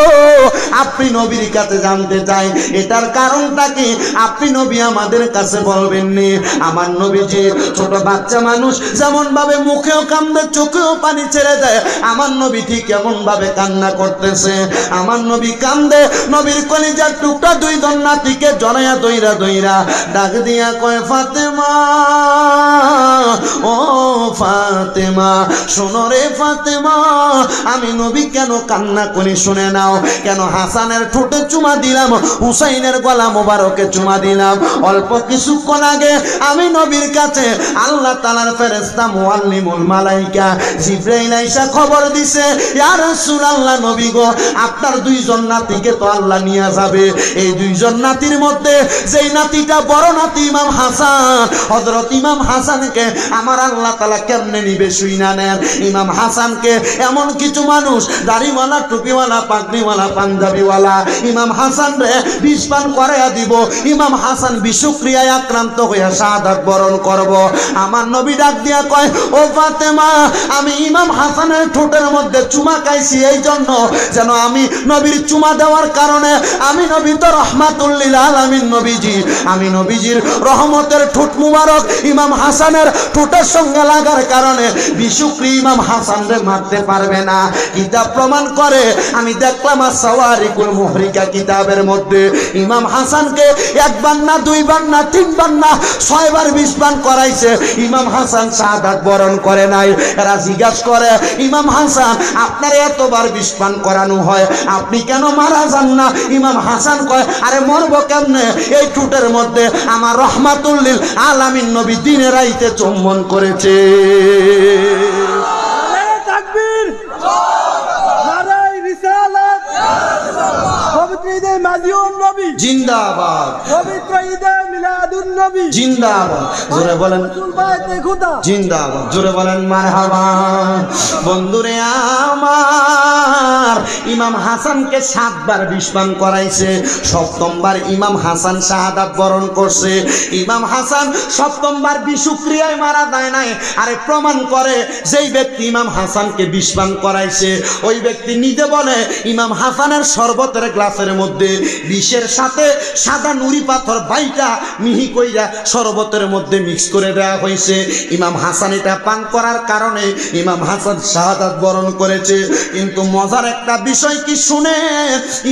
আপনি নবীর কাছে জানতে চাই এটার কারণটা কি? আপনি নবী আমাদের কাছে বলবেন নি? আমার নবীজি ছোট বাচ্চা মানুষ যেমন ভাবে মুখেও কান্দে চোখেও পানি ছেড়ে দেয়, আমার নবী ঠিক এমন ভাবে কান্না করতেছে। আমার নবী কান্দে, নবীর কলিজার টুকরা দুই দন্নাতিকে জড়াইয়া দইরা দইরা ডাক দিয়া কয় ফাতেমা, ও ফাতেমা শোনো রে ফাতেমা, আমি নবী কেন কান্না করি শুনে নাও। কেন হাসানের ঠোঁটে চুমা দিলাম, হুসাইনের গলা মোবারকে চুমা দিলাম। অল্প কিছুক্ষণ আগে আমি নবীর কাছে আল্লাহ তাআলার ফেরেশতা মুআল্লিমুল মালাইকা জিবরাইল আইসা খবর দিছে, ইয়া রাসূলুল্লাহ নবী গো, আপনার দুইজন নাতিকে তো আল্লাহ নিয়ে যাবে। এই দুইজন নাতির মধ্যে যেই নাতিটা বড় নাতি ইমাম হাসান, হযরত ইমাম হাসানকে আমার আল্লাহ তাআলা কেমনে নিবে শুইনা নেন। ইমাম হাসানকে এমন কিছু মানুষ দাড়িওয়ালা, টুপিওয়ালা, পাগড়িওয়ালা, পাঞ্জাবিওয়ালা ইমাম হাসান রে বিষ পান করাইয়া দিব। ইমাম হাসান বিষক্রিয়ায় আক্রান্ত হইয়া শাহাদাত বরণ করব। আমার নবী ডাক দিয়া কয়, ও ফাতেমা, আমি ইমাম হাসানের ঠোঁটের মধ্যে চুমা খাইছি এই জন্য যেন আমি নবীর চুমা দেওয়ার কারণে আমি নবী তো রহমাতুল লিল আলামিন নবীজি, আমি নবীজির রহমতের ঠোঁট মুবারক ইমাম হাসানের ঠোঁটের সঙ্গে লাগার কারণে বিষক্রিয়া ইমাম হাসান রে মারতে পারবে না। কিতাব প্রমাণ করে, আমি দেখলাম সাওয়ারিকুল মুহরিকা কিতাবের মধ্যে ইমাম হাসানকে একবার না, দুইবার না, তিনবার না, 6 বার বিষ পান করাইছে। ইমাম হাসান শাহাদাত বরণ করে নাই। এরা জিজ্ঞাসা করে, ইমাম হাসান আপনার এতবার বিষ পান করানো হয়, আপনি কেন মারা যান না? ইমাম হাসান কয়, আরে মরবো কেমনে? এই ঠোঁটের মধ্যে আমার রহমাতুল লিল আলামিন নবী দিনে রাইতে চুম্বন করেছে। নারে তাকবীর, নারে রিসালাত, পবিত্র ঈদে মাজিউন নবী জিন্দাবাদ, পবিত্র ঈদে মিলাদুন নবী জিন্দাবাদ। জোরে বলেন রাসূল বাইতে খুদা জিন্দাবাদ, জোরে বলেন মারহাবা। বন্ধুরে আমার, ইমাম হাসানকে 7 বার বিষ পান করাইছে। 7বার ইমাম হাসান শাহাদাত বরণ করছে। ইমাম হাসান 7বার বিষক্রিয়ায় মারা যায় নাই। আরে প্রমাণ করে, যেই ব্যক্তি ইমাম হাসানকে বিষ পান করাইছে ওই ব্যক্তি নিজে বলে ইমাম হাসানের শরবতের গ্লাসের মধ্যে বিষের সাথে সাদা নুড়ি পাথর বাইটা মিহি কইরা শরবতের মধ্যে মিক্স করে দেওয়া হয়েছে। ইমাম হাসান এটা পান করার কারণে ইমাম হাসান শাহাদাত বরণ করেছে। কিন্তু মজার একটা বিষয় কি শুনে,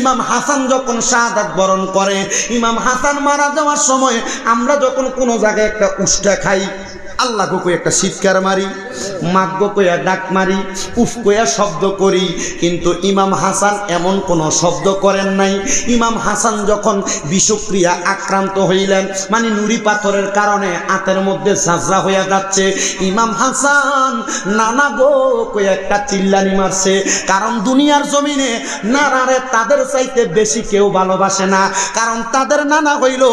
ইমাম হাসান যখন শাহাদাত বরণ করে, ইমাম হাসান মারা যাওয়ার সময় আমরা যখন কোনো জায়গায় একটা উষ্টা খাই, আল্লাহ গো কই একটা চিৎকার মারি, মাগ্য কইয়া ডাক মারি, উফ কইয়া শব্দ করি, কিন্তু ইমাম হাসান এমন কোনো শব্দ করেন নাই। ইমাম হাসান যখন বিষক্রিয়া আক্রান্ত হইলেন, মানে নুড়ি পাথরের কারণে হাতের মধ্যে ঝাঁঝরা হইয়া যাচ্ছে, ইমাম হাসান নানা গো কইয়া একটা চিল্লানি মারছে। কারণ দুনিয়ার জমিনে নানারে তাদের চাইতে বেশি কেউ ভালোবাসে না, কারণ তাদের নানা হইল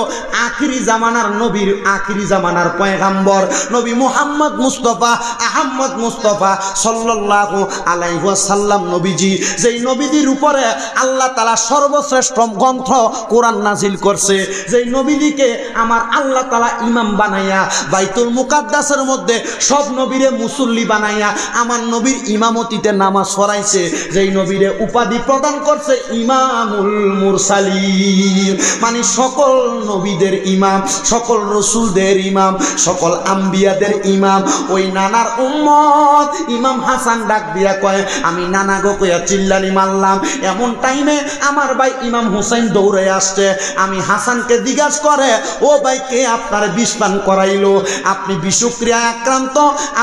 আখিরি জামানার নবীর, আখিরি জামানার পয়গাম্বর নবী মুহাম্মদ মুস্তাফা আহমদ মুস্তাফা সাল্লাল্লাহু আলাইহি ওয়াসাল্লাম নবীজি, যেই নবীজির উপরে আল্লাহ তাআলা সর্বশ্রেষ্ঠ গ্রন্থ কোরআন নাজিল করছে, যেই নবীজিকে আমার আল্লাহ তাআলা ইমাম বানাইয়া বাইতুল মুকাদ্দাসের মধ্যে সব নবীরে মুসল্লি বানাইয়া আমার নবীর ইমামতিতে নামাজ পড়াইছে, যেই নবীরে উপাধি প্রদান করছে ইমামুল মুরসালিন, মানে সকল নবীদের ইমাম, সকল রসুলদের ইমাম, সকল আম্বিয়াদের ইমাম, ওই নানার উম্মত ইমাম হাসান ডাক দিয়া কয়, আমি নানা গো কইয়া চিল্লানি মারলাম। এমন টাইমে আমার ভাই ইমাম হুসাইন দৌড়ে আসছে। আমি হাসানকে জিজ্ঞাসা করে, ও ভাই কে আপনার বিষ পান করাইলো? আপনি বিষক্রিয়ায় আক্রান্ত,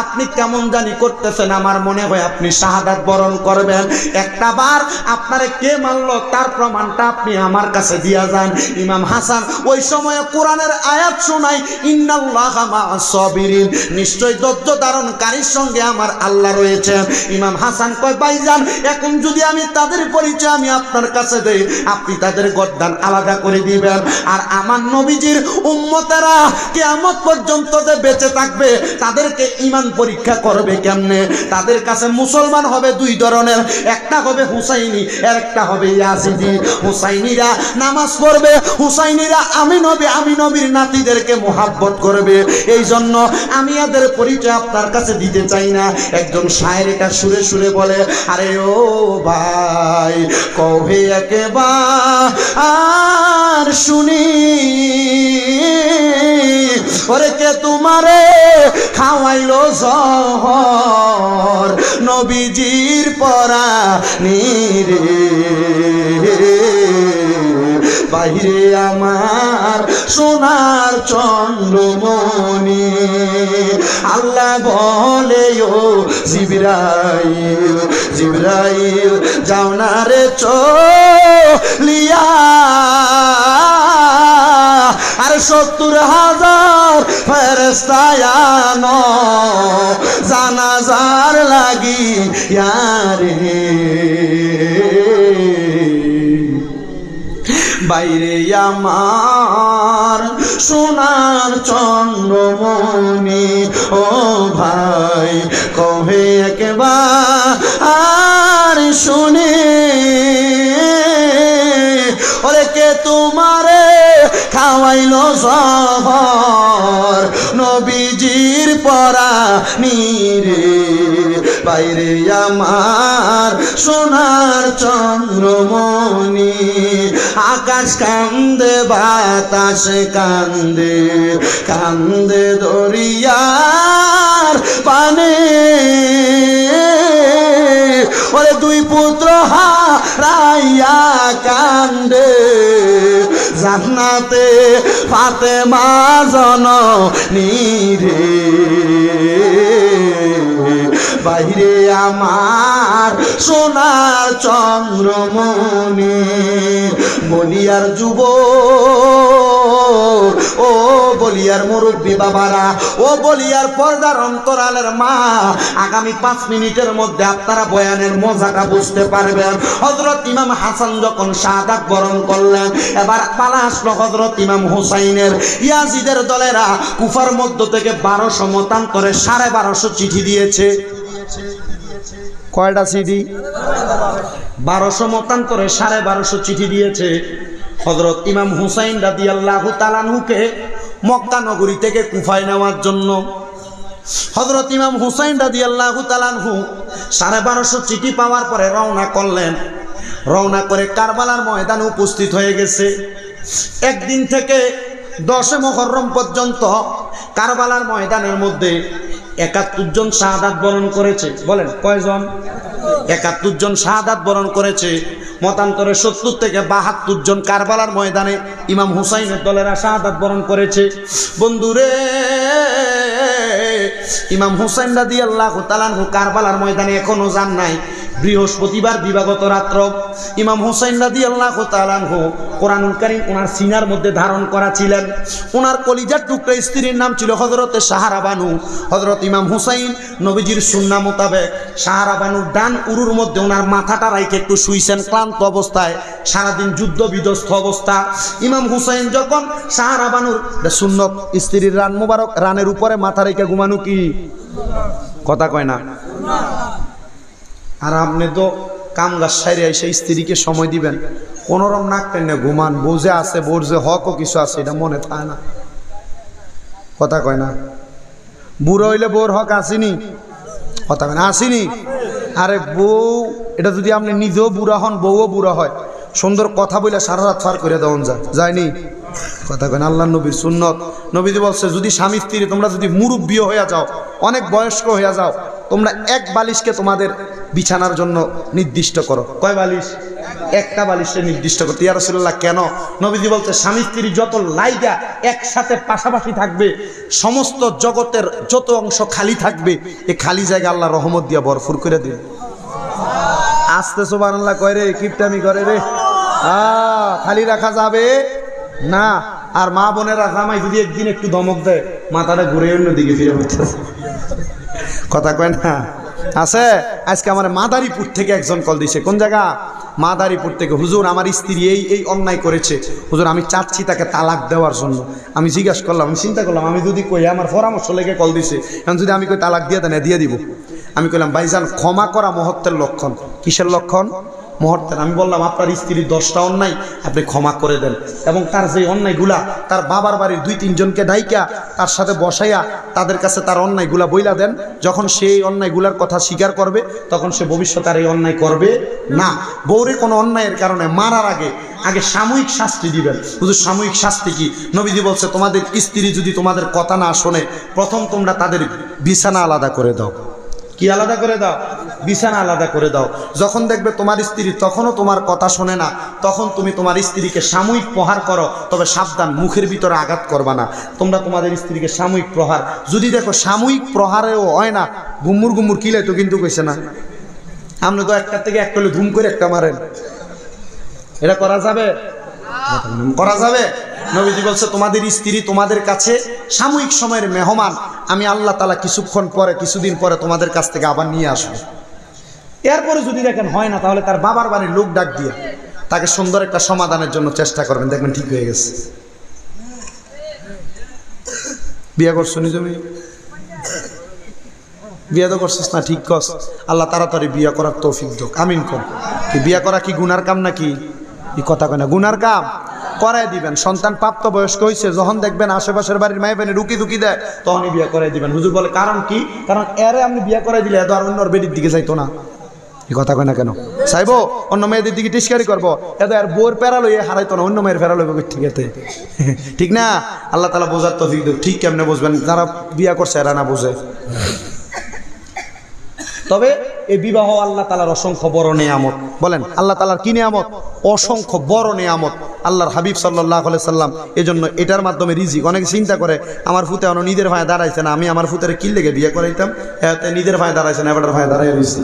আপনি কেমন জানি করতেছেন, আমার মনে হয় আপনি শাহাদাত বরণ করবেন। একটা বার আপনারে কে মারলো তার প্রমাণটা আপনি আমার কাছে দিয়া যান। ইমাম হাসান ওই সময় কোরআনের আয়াত শোনাই, ইন্নাল্লাহা মা'আস সাবিরিন, নিশ্চয় ধৈর্য ধারণকারীর সঙ্গে আমার আল্লাহ রয়েছে। ইমাম হাসান কয়, ভাইজান এখন যদি আমি তাদের পরিচয় আমি আপনার কাছে দেই, আপনি তাদের গর্দান আলাদা করে দিবেন। আর আমার নবীজির উম্মতেরা কিয়ামত পর্যন্ত যে বেঁচে থাকবে তাদেরকে ঈমান পরীক্ষা করবে কেমনে? তাদের কাছে মুসলমান হবে দুই ধরনের, একটা হবে হুসাইনি, আর একটা হবে ইয়াজিদি। হুসাইনিরা নামাজ পড়বে, হুসাইনিরা আমি নবীর নাতিদেরকে মুহাব্বত করবে। এই জন্য আমি এদের পরিচয় আপনার কাছে দিতে চাই না। একজন শায়ের এটা সুরে সুরে বলে, আরে ও ভাই কবে একবার আর শুনি, ওরে কে তোমারে খাওয়াইলো জহর নবীজির পরানি রে, বাহিরে আমার সোনার চন্দ্রমণি। আল্লাহ বলে ও জিবরাইল জিবরাইল যাও না রে চলিয়া, আর 70,000 ফেরেশতা আনো জানাজার লাগিয়া রে। বাইরে আমার সোনার চন্দ্রমণি, ও ভাই কবে একবার আর শুনে, ওরে কে তোমারে খাওয়াইলো জহর নবীজির পরানি রে, বাইরে আমার সোনার চন্দ্রমণি। আকাশ কান্দে বাতাস কান্দে, কান্দে দরিয়ার পানে, ওরে দুই পুত্র হারাইয়া কান্দে জান্নাতে ফাতেমা জননী রে, বাইরে আমার সোনার চন্দ্রমণি। বলিয়ার যুব ও বলিয়ার মুরব্বী বাবারা, ও বলিয়ার পর্দার অন্তরালের মা, আগামী 5 মিনিটের মধ্যে আপনারা বয়ানের মজাটা বুঝতে পারবেন। হযরত ইমাম হাসান যখন শাহাদাত বরণ করলেন, এবার পালা আসলো হযরত ইমাম হুসাইনের। ইয়াজিদের দলেরা কুফার মধ্য থেকে 1200 মতান্তরে 1250 চিঠি দিয়েছে। কয়টা চিঠি? 1200 মতান্তরে 1250 চিঠি দিয়েছে। হযরত ইমাম হুসাইন রাদিয়াল্লাহু তাআলা আনহুকে মক্কা নগরী থেকে কুফায় নেওয়ার জন্য হযরত ইমাম হুসাইন রাদিয়াল্লাহু তাআলা আনহু 1250 চিঠি পাওয়ার পরে রওনা করলেন। রওনা করে কারবালার ময়দানে উপস্থিত হয়ে গেছে। একদিন থেকে 10 মুহররম পর্যন্ত কারবালার ময়দানের মধ্যে 71 জন শাহাদাত বরণ করেছে। বলেন কয়জন? 71 জন শাহাদাত বরণ করেছে। মতান্তরে 70 থেকে 72 জন কারবালার ময়দানে ইমাম হুসাইনের দলেরা শাহাদাত বরণ করেছে। বন্ধুরে, ইমাম হুসাইন রাদিয়াল্লাহু তাআলা আনহু কারবালার ময়দানে এখনো যান নাই। বৃহস্পতিবার দিবাগত রাত্র ইমাম হুসাইন রাদিয়াল্লাহু তাআলা আনহু কোরআনুল কারীম ওনার সিনার মধ্যে ধারণ করা ছিলেন। ওনার কলিজার টুকরা স্ত্রীর নাম ছিল হযরতে সাহারা বানু। হযরত ইমাম হুসাইন নবীজির সুন্নাহ মোতাবেক সাহারা বানুর ডান উরুর মধ্যে ওনার মাথাটা রাইখে একটু শুইছেন ক্লান্ত অবস্থায়, সারাদিন যুদ্ধ বিধ্বস্ত অবস্থা। ইমাম হুসাইন যখন সাহারা বানুর সুন্নত স্ত্রীর রান মুবারক রানের উপরে মাথা রেখে ঘুমানো কি কথা কয় না? আর আপনি তো কাম গাছ সাইরে এসে স্ত্রীকে সময় দিবেন, কোনোরকম নাক টেনে ঘুমান, বোঝে আছে বোর যে হকও কিছু আছে এটা মনে থাকে না, কথা কয় না? বুড়ো হইলে বোর হক আসেনি, কথা কয় না আসেনি? আরে বউ এটা যদি আপনি নিজেও বুড়া হন, বউও বুড়া হয়, সুন্দর কথা বলে সারা রাত ফার করে দেওয়া যায়নি, কথা কয় না? আল্লাহ নবীর সুন্নত। নবীজি বলছে যদি স্বামী স্ত্রী তোমরা যদি মুরব্বী হয়ে যাও, অনেক বয়স্ক হয়ে যাও, তোমরা এক বালিশকে তোমাদের বিছানার জন্য নির্দিষ্ট করো। কয় বালিশ? একটা বালিশে নির্দিষ্ট করতে। ইয়া রাসূলুল্লাহ কেন? নবীজি বলছে স্বামী স্ত্রী যত লাইগা একসাথে পাশাপাশি থাকবে, সমস্ত জগতের যত অংশ খালি থাকবে, এই খালি জায়গা আল্লাহ রহমত দিয়া ভরপুর করে দিবে। আস্তে সুবহানাল্লাহ কয় রে, কিপটামি করে রে, খালি রাখা যাবে না। আর মা বোনেরা জামাই যদি একদিন একটু ধমক দেয়, মাথাটা ঘুরে অন্যদিকে ফিরে পড়তেছে, কথা কয় না? আছে। আজকে আমার মাদারীপুর থেকে একজন কল দিছে। কোন জায়গা? মাদারীপুর থেকে। হুজুর আমার স্ত্রী এই অন্যায় করেছে, হুজুর আমি চাচ্ছি তাকে তালাক দেওয়ার জন্য। আমি জিজ্ঞাসা করলাম, আমি চিন্তা করলাম, আমি যদি কই, আমার পরামর্শ লেগে কল দিছে, এখন যদি আমি কই তালাক দিয়ে দেন দিয়ে দিব। আমি কইলাম ভাইজান ক্ষমা করা মহত্বের লক্ষণ। কিসের লক্ষণ? মুহূর্তে আমি বললাম আপনার স্ত্রীর 10টা অন্যায় আপনি ক্ষমা করে দেন, এবং তার যে অন্যায়গুলা তার বাবার বাড়ির 2-3 জনকে ডাইকা তার সাথে বসাইয়া তাদের কাছে তার অন্যায়গুলা বইলা দেন। যখন সেই অন্যায়গুলার কথা স্বীকার করবে তখন সে ভবিষ্যতে আর এই অন্যায় করবে না। বউরে কোনো অন্যায়ের কারণে মারার আগে সাময়িক শাস্তি দিবেন। হুজুর সাময়িক শাস্তি কি? নবীজি বলছে তোমাদের স্ত্রী যদি তোমাদের কথা না শোনে, প্রথম তোমরা তাদের বিছানা আলাদা করে দাও। কি আলাদা করে দাও? বিছানা আলাদা করে দাও। যখন দেখবে তোমার স্ত্রী তখনও তোমার কথা শোনে না, তখন তুমি তোমার স্ত্রীকে সাময়িক প্রহার করো, তবে সাবধান মুখের ভিতরে আঘাত করবা না। তোমরা তোমাদের স্ত্রীকে সাময়িক প্রহার, যদি দেখো সাময়িক প্রহারেও হয় না, গুম্মুর গুম্মুর কিলে তো কিন্তু কইছে না, আপনি তো একটা থেকে একটা হলে ধুম করে একটা মারেন, এটা করা যাবে? করা যাবে? নবীজি বলছে তোমাদের স্ত্রী তোমাদের কাছে সাময়িক সময়ের মেহমান, আমি আল্লাহ তাআলা কিছুক্ষণ পরে কিছুদিন পরে তোমাদের কাছ থেকে আবার নিয়ে আসবো। এরপরে যদি দেখেন হয় না, তাহলে তার বাবার বাড়ির লোক ডাক দিয়ে তাকে সুন্দর একটা সমাধানের জন্য চেষ্টা করবেন, দেখবেন ঠিক হয়ে গেছে। বিয়ে করছো নি তুমি? বিয়ে তো করছিস না, ঠিক কস। আল্লাহ তাড়াতাড়ি বিয়ে করার তৌফিক দাও, আমিন কর। বিয়ে করা কি গুনার কাম নাকি? এই কথা কয় না, গুনার কাম করাই দিবেন। সন্তান প্রাপ্ত বয়স্ক হয়েছে, যখন দেখবেন আশেপাশের বাড়ির মায়ে বেনে রুকি দুকি দেয়, তখনই বিয়ে করাই দিবেন। হুজুর বলে কারণ কি? কারণ এরে আপনি বিয়ে করাই দিলে এত আর অন্যর বেডির দিকে যাইতো না। এই কথা কয় না কেন? চাইবো অন্য মেয়েদের দিকে টিস্কারি করবো, এত আর বউর প্যারা লইয়ে হারাইতো না, অন্য মেয়ের প্যারা লইব। ঠিক আছে, ঠিক না? আল্লাহ তাআলা বোঝার তৌফিক দাও। ঠিক কেমনে বুঝবেন? যারা বিয়ে করছে এরা না বোঝে। তবে এই বিবাহ আল্লাহ তাআলার অসংখ্য বড় নিয়ামত। বলেন আল্লাহ তাআলার কি নিয়ামত? অসংখ্য বড় নিয়ামত। আল্লাহর হাবিব সাল্লাল্লাহু আলাইহি সাল্লাম এজন্য এটার মাধ্যমে রিজিক। অনেকে চিন্তা করে আমার ফুতে অন্য নিজের ভাই দাঁড়াইছে না, আমি আমার ফুতের কি লেগে বিয়ে করাইতাম, এতে নিজের ভাই দাঁড়াইছে না, এবার ভাই দাঁড়াই রয়েছে।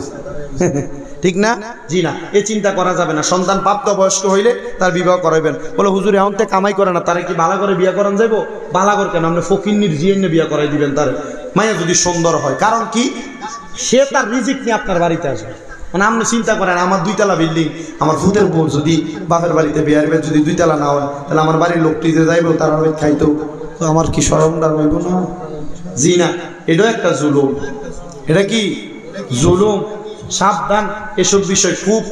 ঠিক না? জি না, এ চিন্তা করা যাবে না। সন্তান প্রাপ্ত বয়স্ক হইলে তার বিবাহ করাইবেন। বলে হুজুর এখন থেকে কামাই করে না, তারে কি বালা করে বিয়ে করান যাইব? বালা করে কেন, আপনি ফকিন্নির জিএনে বিয়ে করাই দিবেন তার, মায়া যদি সুন্দর হয়। কারণ কি? সে তার রিজিক নিয়ে আপনার বাড়িতে আসবে। মানে আপনি চিন্তা করেন, আমার 2 তলা বিল্ডিং, আমার ফুতের বউ যদি বাপের বাড়িতে বিয়ে আসবে, যদি 2 তলা না হয়, তাহলে আমার বাড়ির লোকটি যে যাইব তার খাইতো, তো আমার কি শরমটা হইব না? জি না, এটাও একটা জুলুম। এটা কি জুলুম? সাবধান, এসব বিষয় খুব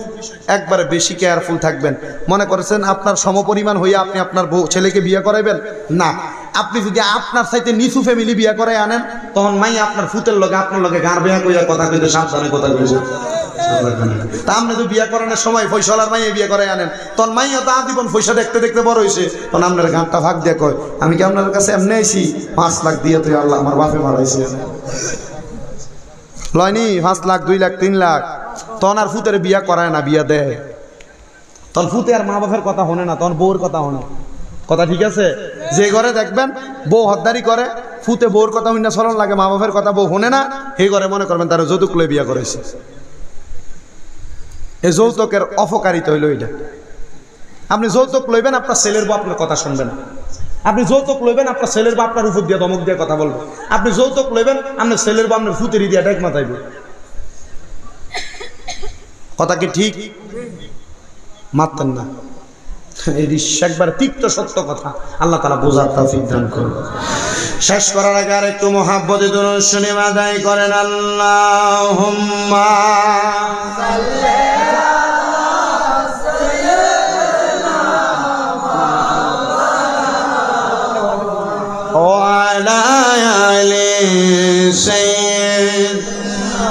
একবারে বেশি কেয়ারফুল থাকবেন। মনে করেছেন আপনার সমপরিমাণ হইয়া আপনি আপনার বউ ছেলেকে বিয়ে করাইবেন না। আপনি যদি আপনার সাথে নিচু ফ্যামিলি বিয়ে করাই আনেন, তখন মাই আপনার ফুতের লগে আপনার লগে গাঁর বিয়া কইয়া কথা কইতে সাবধানে কথা কইছে। তা আপনি তো বিয়ে করানোর সময় ফয়সালার মাইয়ে বিয়ে করাই আনেন, তখন মাইয়া তো আজীবন পয়সা দেখতে দেখতে বড় হয়েছে, তখন আপনার গাঁটটা ভাগ দিয়ে কয় আমি কি আপনার কাছে এমনি আইছি 5 লাখ দিয়ে, তুই আল্লাহ আমার বাপে মারাইছে লয়নি 5 লাখ 2 লাখ 3 লাখ, তখন আর ফুতের বিয়া করায় না, বিয়া দেয়। তখন ফুতে আর মা বাপের কথা শোনে না, তখন বউর কথা শোনে। কথা ঠিক আছে? যে ঘরে দেখবেন বউ হদ্দারি করে, ফুতে বউর কথা শুনে চলন লাগে, মা বাপের কথা বউ শোনে না, সেই ঘরে মনে করবেন তারা যৌতুক লয়ে বিয়া করেছে। এই যৌতুকের অপকারিতা হইল এটা। আপনি যৌতুক লইবেন, আপনার ছেলের বউ আপনার কথা শুনবেন। আপনি যৌতুক লইবেন, আপনার ছেলের বউ আপনার উপর দিয়ে ধমক দিয়ে কথা বলবে। আপনি যৌতুক লইবেন, আপনার ছেলের বউ আপনার ফুতেরি দিয়ে ডেক মাথাইবে। কথা কি ঠিক? মারতেন না, এই একবার তিক্ত সত্য কথা। আল্লাহ তাআলা বোঝার তৌফিক দান করুন। শেষ করার আগে আর একটু মুহাব্বতে দুরূদ শরীফ আদায় করেন। আল্লাহুম্মা সাল্লি আলা আলি সাইয়্যিদিনা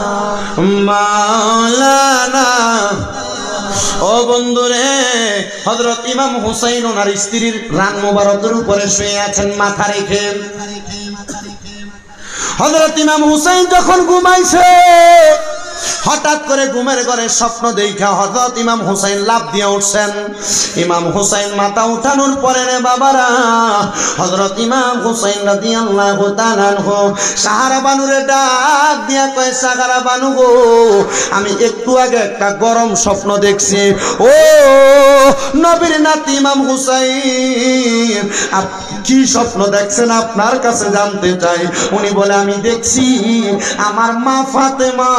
মাওলানা। ও বন্ধুরে, হযরত ইমাম হুসাইন ওনার স্ত্রীর রান মোবারকের উপরে শুয়ে আছেন মাথা রেখে। হযরত ইমাম হুসাইন যখন ঘুমাইছে, হঠাৎ করে ঘুমের ঘরে স্বপ্ন দেখা হযরত ইমাম হুসাইন লাফ দিয়ে উঠছেন। ইমাম হুসাইন মাথা উঠানোর পরে রে বাবারা, হযরত ইমাম হুসাইন রাদিয়াল্লাহু তাআলা আনহু সাহারা বানুরে ডাক দিয়া কয়, সাহারা বানু গো, আমি একটু আগে একটা গরম স্বপ্ন দেখছি। ও নবীর নাতি ইমাম হুসাইন, কি স্বপ্ন দেখছেন আপনার কাছে জানতে চাই। উনি বলে আমি দেখছি আমার মা ফাতেমা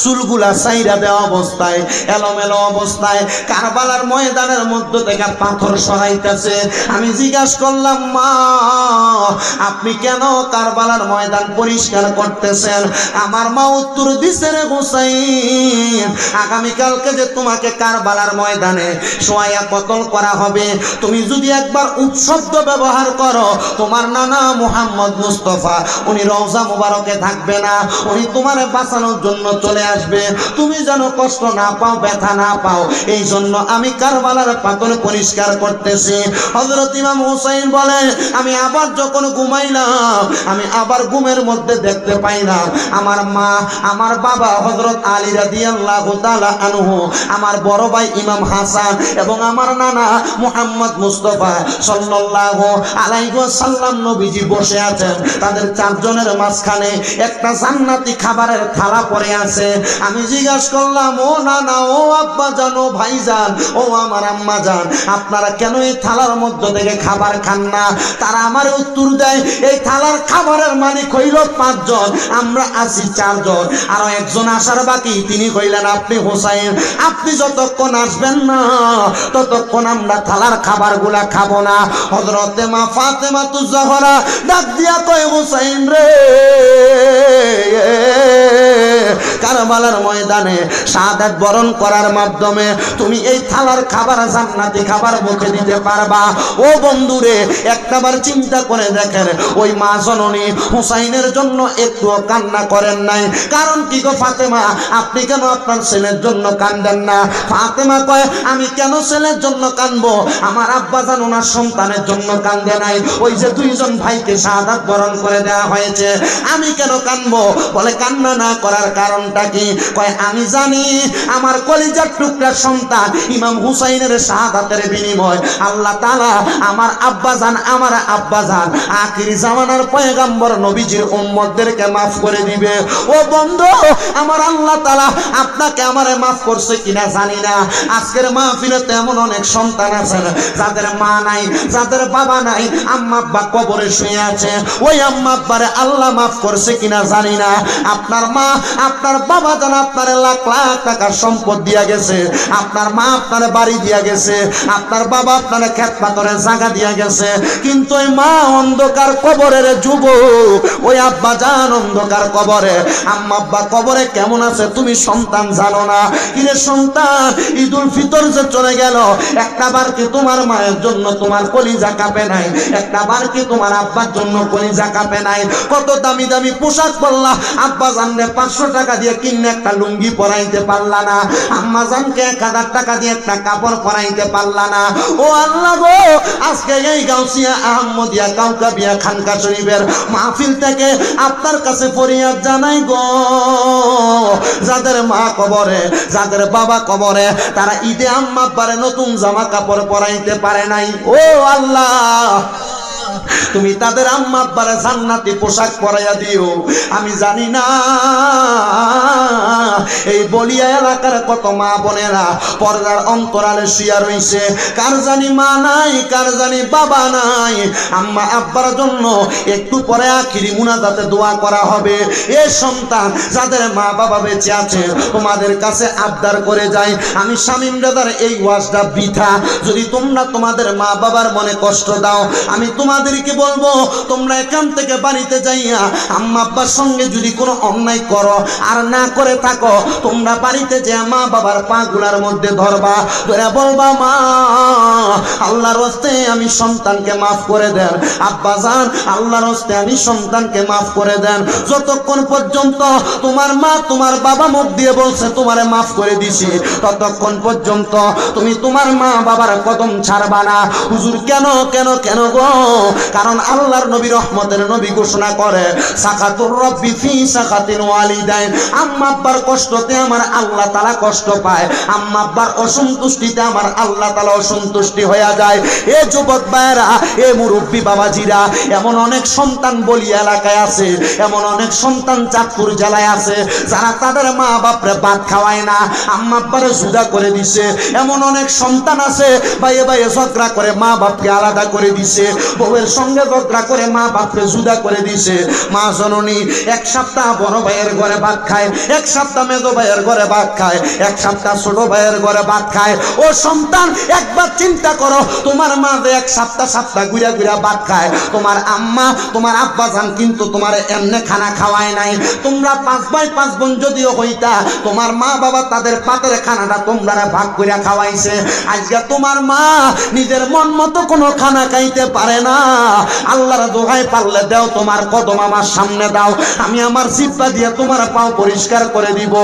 চুলগুলা সাইরা দেওয়া অবস্থায়, এলোমেলো অবস্থায় কারবালার ময়দানের মধ্য থেকে পাথর সরাইতেছে। আমি জিজ্ঞাসা করলাম, মা আপনি কেন কারবালার ময়দান পরিষ্কার করতেছেন? আমার মা উত্তর দিছে, রে হুসাইন, আগামীকালকে যে তোমাকে কারবালার ময়দানে শোয়া কতল করা হবে, তুমি যদি একবার উপশব্দ ব্যবহার করো, তোমার নানা মুহাম্মদ মুস্তাফা উনি রওজা মুবারকে থাকবে না, উনি তোমার বাঁচানোর জন্য চলে আসবে, তুমি যেন কষ্ট না পাও, ব্যথা না পাও, এই জন্য আমি কারবালার পাথর পরিষ্কার করতেছি। হযরত ইমাম হুসাইন বলে, আমি আবার যখন ঘুমাইলাম, আমি আবার ঘুমের মধ্যে দেখতে পাইলাম আমার মা, আমার বাবা হযরত আলী রাদিয়াল্লাহু তাআলা আনহু, আমার বড় ভাই ইমাম হাসান এবং আমার নানা মুহাম্মদ মুস্তাফা সাল্লাল্লাহু আলাইহি ওয়াসাল্লাম নবীজি বসে আছেন। তাদের চারজনের মাঝখানে একটা জান্নাতি খাবারের থালা পড়ে আছে। আমি জিজ্ঞাসা করলাম, ও নানা, ও আব্বা জান, ও ভাইজান, ও আমার আম্মা জান, আপনারা কেন এই থালার মধ্যে থেকে খাবার খান না? তারা আমার উত্তর দেয়, এই থালার খাবারের মালিক হইল 5 জন, আমরা আছি 4 জন, আরো একজন আসার বাকি, তিনি কইলেন আপনি হুসাইন, আপনি যতক্ষণ আসবেন না ততক্ষণ আমরা থালার খাবারগুলা খাবো না। হযরতে মা ফাতেমাতুজ জাহরা ডাক দিয়া কয়, হুসাইন রে, কারবালার ময়দানে শাহাদাত বরণ করার মাধ্যমে তুমি এই থালার খাবার জান্নাতি খাবার মুখে দিতে পারবা। ও বন্ধুরে, একটাবার চিন্তা করে দেখেন, ওই মা জননী হুসাইনের জন্য একটুও কান্না করেন নাই। কারণ কি গো ফাতেমা, আপনি কেন আপনার ছেলের জন্য কান্দেন না? ফাতেমা কয়, আমি কেন ছেলের জন্য কানবো? আমার আব্বা জান ওনার সন্তানের জন্য কান্দে নাই, ওই যে 2 জন ভাইকে শাহাদাত বরণ করে দেওয়া হয়েছে, আমি কেন কানবো? বলে, কান্না না করার কারণটা কি? কয়, আমি জানি আমার কলিজার টুকরা সন্তান ইমাম হুসাইনের শাহাদাতের বিনিময় আল্লাহ তাআলা আমার আব্বাজান আখির জামানার পয়গম্বর নবীজির উম্মতদেরকে maaf করে দিবে। ও বন্ধু, আমার আল্লাহ তাআলা আপনাকে আমারে maaf করছে কিনা জানি না। আজকের মাহফিলে এমন অনেক সন্তান আছেন যাদের মা নাই, যাদের বাবা নাই, আম্মা আব্বা কবরে শুয়ে আছে, ওই আম্মা আব্বারে আল্লাহ maaf করছে কিনা জানি না। আপনার মা, আপনার বাবা যেন আপনার লাখ লাখ টাকার সম্পদ দিয়া গেছে, আপনার মা আপনার বাড়ি দিয়া গেছে, আপনার বাবা আপনার ক্ষেত পাথরের জায়গা দিয়া গেছে, কিন্তু ওই মা অন্ধকার কবরের যুবক, ওই আব্বা জান অন্ধকার কবরে, আম্মা আব্বা কবরে কেমন আছে তুমি সন্তান জানো না। কিরে সন্তান, ঈদুল ফিতর যে চলে গেল, একটা বার কি তোমার মায়ের জন্য তোমার কলিজা কাঁপে নাই? একটা বার কি তোমার আব্বার জন্য কলিজা কাঁপে নাই? কত দামি দামি পোশাক পরলা, আব্বা জানলে 500 টাকা দিয়ে কিনে একটা লুঙ্গি পরাইতে পারলা না, আম্মা জানকে 1000 টাকা দিয়ে একটা কাপড় পরাইতে পারলা না। ও আল্লাহ গো, আজকে এই গাউসিয়া আহমদিয়া কাউকাবিয়া খানকা শরীফের মাহফিল থেকে আপনার কাছে ফরিয়াদ জানাই গো, যাদের মা কবরে, যাদের বাবা কবরে, তারা ঈদে আম্মা আব্বারে নতুন জামা কাপড় পরাইতে পারে নাই। ও আল্লাহ, তুমি তাদের আম্মা আব্বারে জান্নাতি পোশাক পরাইয়া দিও। আমি জানি না এই বলিয়া এলাকার কত মা বোনেরা পর্দার অন্তরালে শুয়া রইছে, কার জানি মা নাই, কার জানি বাবা নাই। আম্মা আব্বার জন্য একটু পরে আখিরি মুনাজাতে দোয়া করা হবে। এ সন্তান, যাদের মা বাবা বেঁচে আছে, তোমাদের কাছে আবদার করে যাই, আমি শামীম দাদার এই ওয়াজটা বৃথা। যদি তোমরা তোমাদের মা বাবার মনে কষ্ট দাও, আমি তোমাদেরকে বলবো, তোমরা এখান থেকে বাড়িতে যাইয়া আম্মা আব্বার সঙ্গে যদি কোনো অন্যায় করো আর না করে থাকো, তোমরা বাড়িতে যে মা বাবার পা গুলার মধ্যে ধরবা, ধরে বলবা, মা আল্লাহর হস্তে আমি সন্তানকে মাফ করে দেন, আব্বা জান আল্লাহর হস্তে আমি সন্তানকে মাফ করে দেন। যতক্ষণ পর্যন্ত তোমার মা তোমার বাবা মুখ দিয়ে বলছে তোমারে মাফ করে দিছি, ততক্ষণ পর্যন্ত তুমি তোমার মা বাবার কদম ছাড়বা না। হুজুর কেন কেন কেন গো? কারণ আল্লাহর নবী রহমতের নবী ঘোষণা করে, সাকাতুর রব্বি ফি সাকাতিল ওয়ালিদাইন, আম্মা আব্বার কষ্টতে আমার আল্লাহ তাআলা কষ্ট পায়, আম্মা আব্বার অসন্তুষ্টিতে আমার আল্লাহ তাআলা অসন্তুষ্টি হয়ে যায়। এ যুবক ভাইরা, এ মুরব্বী বাবাজিরা, এমন অনেক সন্তান বলি এলাকায় আছে, এমন অনেক সন্তান চাঁদপুর জেলায় আছে, যারা তাদের মা বাপরে ভাত খাওয়ায় না, আম্মা আব্বারে জুদা করে দিছে। এমন অনেক সন্তান আছে ভাইয়ে ভাইয়ে ঝগড়া করে মা বাপকে আলাদা করে দিছে, বউয়ের সঙ্গে ঝগড়া করে মা বাপকে জুদা করে দিছে। মা জননী 1 সপ্তাহ বড় ভাইয়ের ঘরে ভাত খায়, 1 সপ্তাহ মেজো ভাইয়ের ঘরে ভাত খায়, এক সপ্তাহ ছোট ভাইয়ের ঘরে ভাত খায়। ও সন্তান, একবার চিন্তা করো, তোমার মা যে এক সপ্তাহ ঘুরা ঘুরা ভাত খায়, তোমার আম্মা তোমার আব্বা জান কিন্তু তোমার এমনি খানা খাওয়ায় নাই। তোমরা 5 ভাই 5 বোন যদিও হইতা, তোমার মা বাবা তাদের পাতের খানাটা তোমরা ভাগ করে খাওয়াইছে। আজকে তোমার মা নিজের মন মতো কোনো খানা খাইতে পারে না। আল্লাহর দোহাই পারলে দাও, তোমার কদম আমার সামনে দাও, আমি আমার জিহ্বা দিয়ে তোমার পাও পরিষ্কার করে দিব।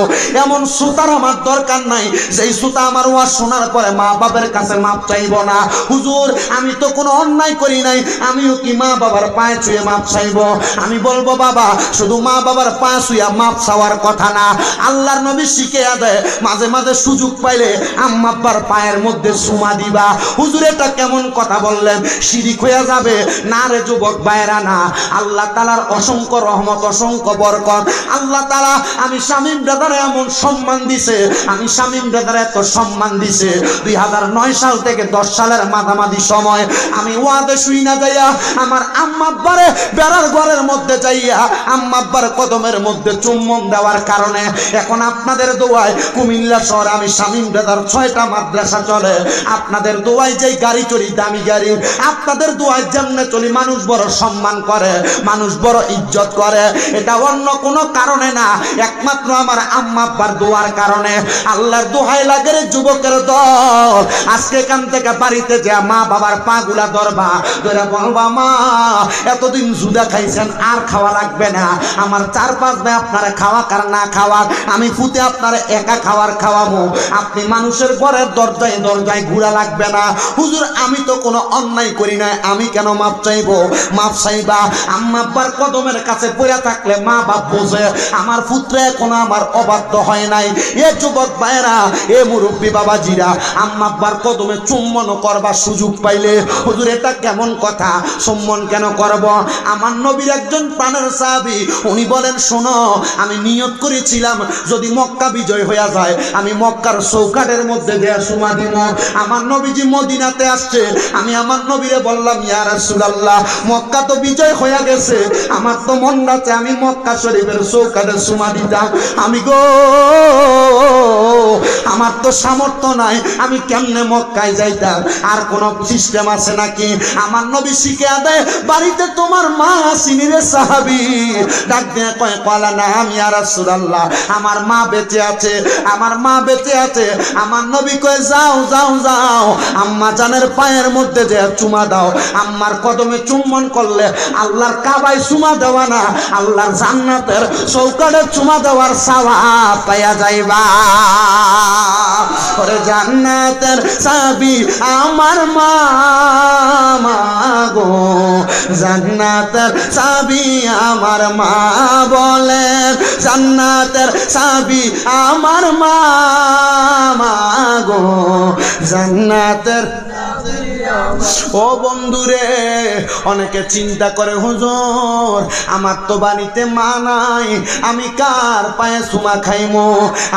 এমন সুতার আমার দরকার নাই যেই সুতা আমার ওয়াজ শোনার পরে মা বাবার কাছে মাপ চাইব না। হুজুর, আমি তো কোনো অন্যায় করি নাই, আমিও কি মা বাবার পায়ে ছুঁয়ে মাপ চাইব? আমি বলবো বাবা, শুধু মা বাবার পায়ে ছুঁয়ে মাপ চাওয়ার কথা না, আল্লাহর নবী শিখিয়ে দেয় মাঝে মাঝে সুযোগ পাইলে আম্মা আব্বার পায়ের মধ্যে চুমা দিবা। হুজুর, এটা কেমন কথা বললেন? শিরিক হয়ে যাবে না রে যুবক ভাইরা, না। আল্লাহ তাআলার অসংখ্য রহমত, অসংখ্য বরকত। আল্লাহ তাআলা আমি শামীম ব্রাদারে এমন সম্মান দিছে, আমি শামীম ব্রাদারে এত সম্মান দিছে। 2009 সাল থেকে 10 সালের মাঝামাঝি সময় আমি ওয়াদে শুই না যাইয়া আমার আম্মা আব্বারে বেড়ার ঘরের মধ্যে যাইয়া আম্মা আব্বার কদমের মধ্যে চুম্বন দেওয়ার কারণে এখন আপনাদের দোয়ায় কুমিল্লা শহরে আমি শামীম ব্রাদার 6টা মাদ্রাসা চলে। আপনাদের দোয়ায় যেই গাড়ি চলি, দামি গাড়ি, আপনাদের দোয়ায় যেমনে চলি, মানুষ বড় সম্মান করে, মানুষ বড় ইজ্জত করে। এটা অন্য কোনো কারণে না, একমাত্র আমার আম্মা আব্বার দোয়ার কারণে। আল্লাহর দোহাই লাগে রে যুবকের দল, আজকে এখান থেকে বাড়িতে যা মা বাবার পা গুলা ধরবা, ধরে বলবা মা এতদিন জুদা খাইছেন, আর খাওয়া লাগবে না। আমার 4-5 ভাই আপনারা খাওয়া কার না খাওয়ার, আমি ফুতে আপনারা একা খাওয়ার খাওয়াবো। আপনি মানুষের ঘরের দরজায় দরজায় ঘুরা লাগবে না। হুজুর, আমি তো কোনো অন্যায় করি নাই, আমি কেন মাপ চাইবো? মাপ চাইবা। আম্মা আব্বার কদমের কাছে পড়ে থাকলে মা বাপ বোঝে আমার পুত্র এখনো আমার অবাধ্য হয় নাই। এ যুবক ভাইরা, এ মুরব্বী বাবাজিরা, আম্মা আব্বার কদমে চুম্বন করবার সুযোগ পাইলে হুজুর এটা কেমন কথা? চুম্বন কেন করব? আমার নবীর একজন প্রাণের সাহাবী, উনি বলেন শোনো, আমি নিয়ত করেছিলাম যদি মক্কা বিজয় হয়ে যায় আমি মক্কার চৌকাঠের মধ্যে দেয়া সুমা দিব। আমার নবীজি মদিনাতে আসছে, আমি আমার নবীরে বললাম ইয়া রাসূলুল্লাহ, মক্কা তো বিজয় হয়ে গেছে, আমার তো মন আছে আমি মক্কা শরীফের চৌকাঠে সুমা দিতাম। আমি গো, আমার তো সামর্থ্য নাই, আমি কেমনে মক্কায় যাইতাম? আর কোন সিস্টেম আছে নাকি? আমার নবী শিখিয়ে দেয়, বাড়িতে তোমার মা আসিনি রে সাহাবী। ডাক দিয়ে কয় কলা না আমি ইয়া রাসূলুল্লাহ, আমার মা বেঁচে আছে, আমার মা বেঁচে আছে। আমার নবী কয় যাও যাও যাও, আম্মা জানের পায়ের মধ্যে যে চুমা দাও। আম্মার কদমে চুম্বন করলে আল্লাহর কাবায় চুমা দেওয়া না, আল্লাহর জান্নাতের চৌকাঠে চুমা দেওয়ার সওয়াব পাইয়া যাইবা। ওরে জান্নাতের চাবি আমার মা, গো জান্নাতের চাবি আমার মা, বলেন জান্নাতের চাবি আমার মা, গো জান্নাতের। ও বন্ধুরে, অনেকে চিন্তা করে হুজুর আমার তো বাড়িতে মা নাই, আমি কার পায়ে চুমা খাইমো,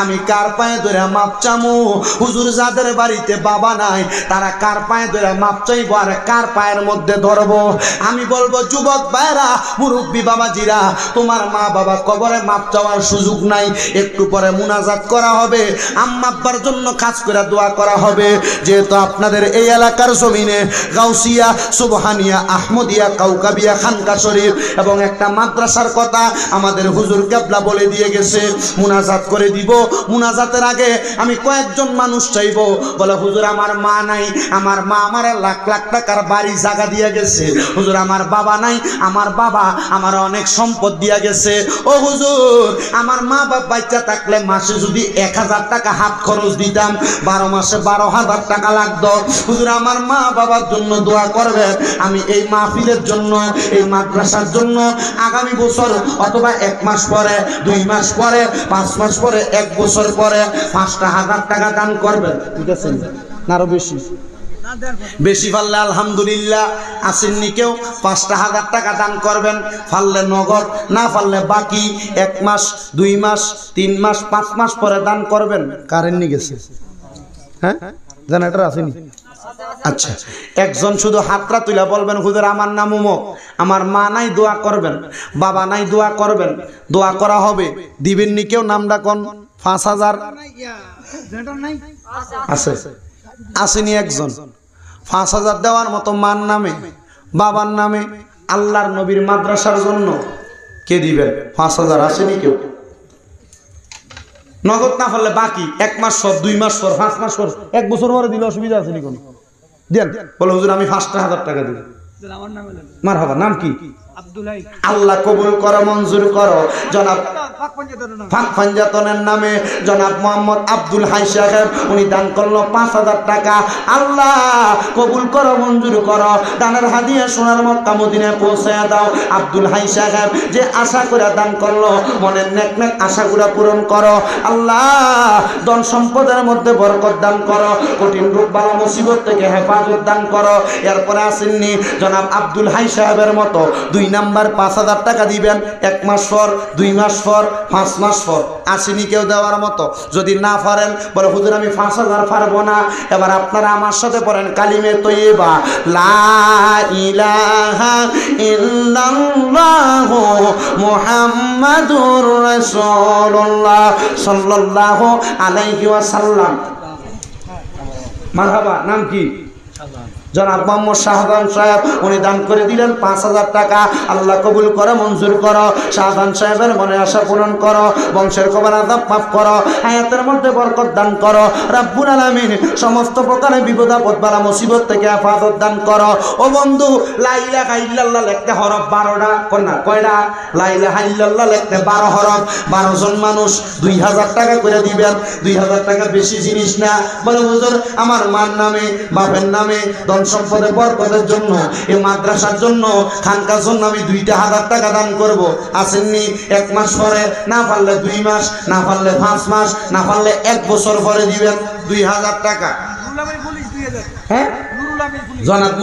আমি কার পায়ে ধরে মাপ চামো? হুজুর, যাদের বাড়িতে বাবা নাই তারা কার পায়ে ধরে মাপ চাইবো আর কার পায়ের মধ্যে ধরবো? আমি বলবো যুবক ভাইরা, মুরব্বী বাবাজিরা, তোমার মা বাবা কবরে মাপ চাওয়ার সুযোগ নাই, একটু পরে মুনাজাত করা হবে, আম্মা আব্বার জন্য খাস করে দোয়া করা হবে। যেহেতু আপনাদের এই এলাকার জমিনে গাউসিয়া, সুবহানিয়া, আহমদিয়া, কাউকাবিয়া, খানকা শরীফ এবং একটা মাদ্রাসার কথা আমাদের হুজুর কেবলা বলে দিয়ে গেছে, মুনাজাত করে দিব। মুনাজাতের আগে আমি কয়েকজন মানুষ চাইবো, বলে হুজুর আমার মা নাই, আমার মা আমার লাখ লাখ টাকার বাড়ি জায়গা দিয়ে গেছে, হুজুর আমার বাবা নাই, আমার বাবা আমার অনেক সম্পদ দিয়ে গেছে। ও হুজুর, আমার মা বাবা বাচ্চা থাকলে মাসে যদি 1000 টাকা হাত খরচ দিতাম, 12 মাসে 12,000 টাকা লাগতো। হুজুর আমার মা বাবার জন্য দোয়া করবেন। আমি এই মাহফিলের জন্য, এই মাদ্রাসার জন্য আগামী বছর অথবা 1 মাস পরে, 2 মাস পরে, 5 মাস পরে, 1 বছর পরে 5,000 টাকা দান করবেন। ঠিক আছে না? আরো বেশি বেশি পারলে আলহামদুলিল্লাহ, আসেননি কেউ 5,000 টাকা দান করবেন, পারলে নগদ, না পারলে বাকি 1 মাস, 2 মাস, 3 মাস, 5 মাস পরে দান করবেন। কারেন্ট নিয়ে গেছে, হ্যাঁ জেনারেটর আসেনি? আচ্ছা, একজন শুধু হাতটা তুলে বলবেন হুজুর আমার নাম উমুক, আমার মা নাই দোয়া করবেন, বাবা নাই দোয়া করবেন, দোয়া করা হবে, দিবেন নি কেউ? নামটা কোন? 5000 আছে, আসেনি একজন? 5000 দেওয়ার মতো মার নামে, বাবার নামে, আল্লাহর নবীর মাদ্রাসার জন্য কে দিবেন? 5000 আসেনি কেউ? নগদ না পারলে বাকি 1 মাস পর, 2 মাস পর, 5 মাস পর, 1 বছর পরে দিলে অসুবিধা আছে নি কোনো? দেন, বলে হুজুর আমি 5000 টাকা দিব। মারহাবা, নাম কি? আল্লাহ কবুল করো, মঞ্জুর করো। জনাব ফাঁক পাঞ্জাতনের নামে জনাব মোহাম্মদ আব্দুল হাই সাহেব, উনি দান করলো 5000 টাকা। আল্লাহ কবুল করো, মঞ্জুর করো, দানের হাদিয়া সোনার মক্কা মদিনায় পৌঁছায় দাও। আব্দুল হাই সাহেব যে আশা করে দান করলো, মনের নেক নেক আশাগুলা পূরণ করো। আল্লাহ ধন সম্পদের মধ্যে বরকত দান করো, কঠিন রোগ বালা মুসিবত থেকে হেফাজত দান করো। এরপরে আসেননি জনাব আব্দুল হাই সাহেবের মতো 2 নাম্বার 5000 টাকা দিবেন 1 মাস পর, 2 মাস পর, 5 মাস পর। আসেনি কেউ দেওয়ার মতো? যদি না পারেন বলে হুজুর আমি 5000 পারবো না। এবার আপনারা আমার সাথে পড়েন কালিমে তৈয়বা, লা ইলাহা ইল্লাল্লাহু মুহাম্মাদুর রাসূলুল্লাহ সাল্লাল্লাহু আলাইহি ওয়াসাল্লাম। মারহাবা, নাম কি? জনাব মোহাম্মদ শাহজাহান সাহেব, উনি দান করে দিলেন 5000 টাকা। আল্লাহ কবুল করো, মঞ্জুর করো, শাহজাহান সাহেবের মনে আশা পূরণ করো, বংশের খবর আদাব মাফ করো, হায়াতের মধ্যে বরকত দান করো। রাব্বুল আলামিন সমস্ত প্রকারের বিপদ আপদ বালা মুসিবত থেকে হেফাজত দান করো। ও বন্ধু, লা ইলাহা ইল্লাল্লাহ লিখতে হরফ 12টা, কয়টা? লা ইলাহা ইল্লাল্লাহ লিখতে 12 হরফ। 12 জন মানুষ 2000 টাকা করে দিবেন। 2000 টাকা বেশি জিনিস না। বলে হুজুর আমার মার নামে, বাপের নামে, সম্পদের বরকতের জন্য, এই মাদ্রাসার জন্য, খানকার জন্য আমি 2000 টাকা দান করব। আসেননি? 1 মাস পরে, না পারলে 2 মাস, না পারলে 5 মাস, না পারলে 1 বছর পরে দিবেন 2000 টাকা। হ্যাঁ, জনাব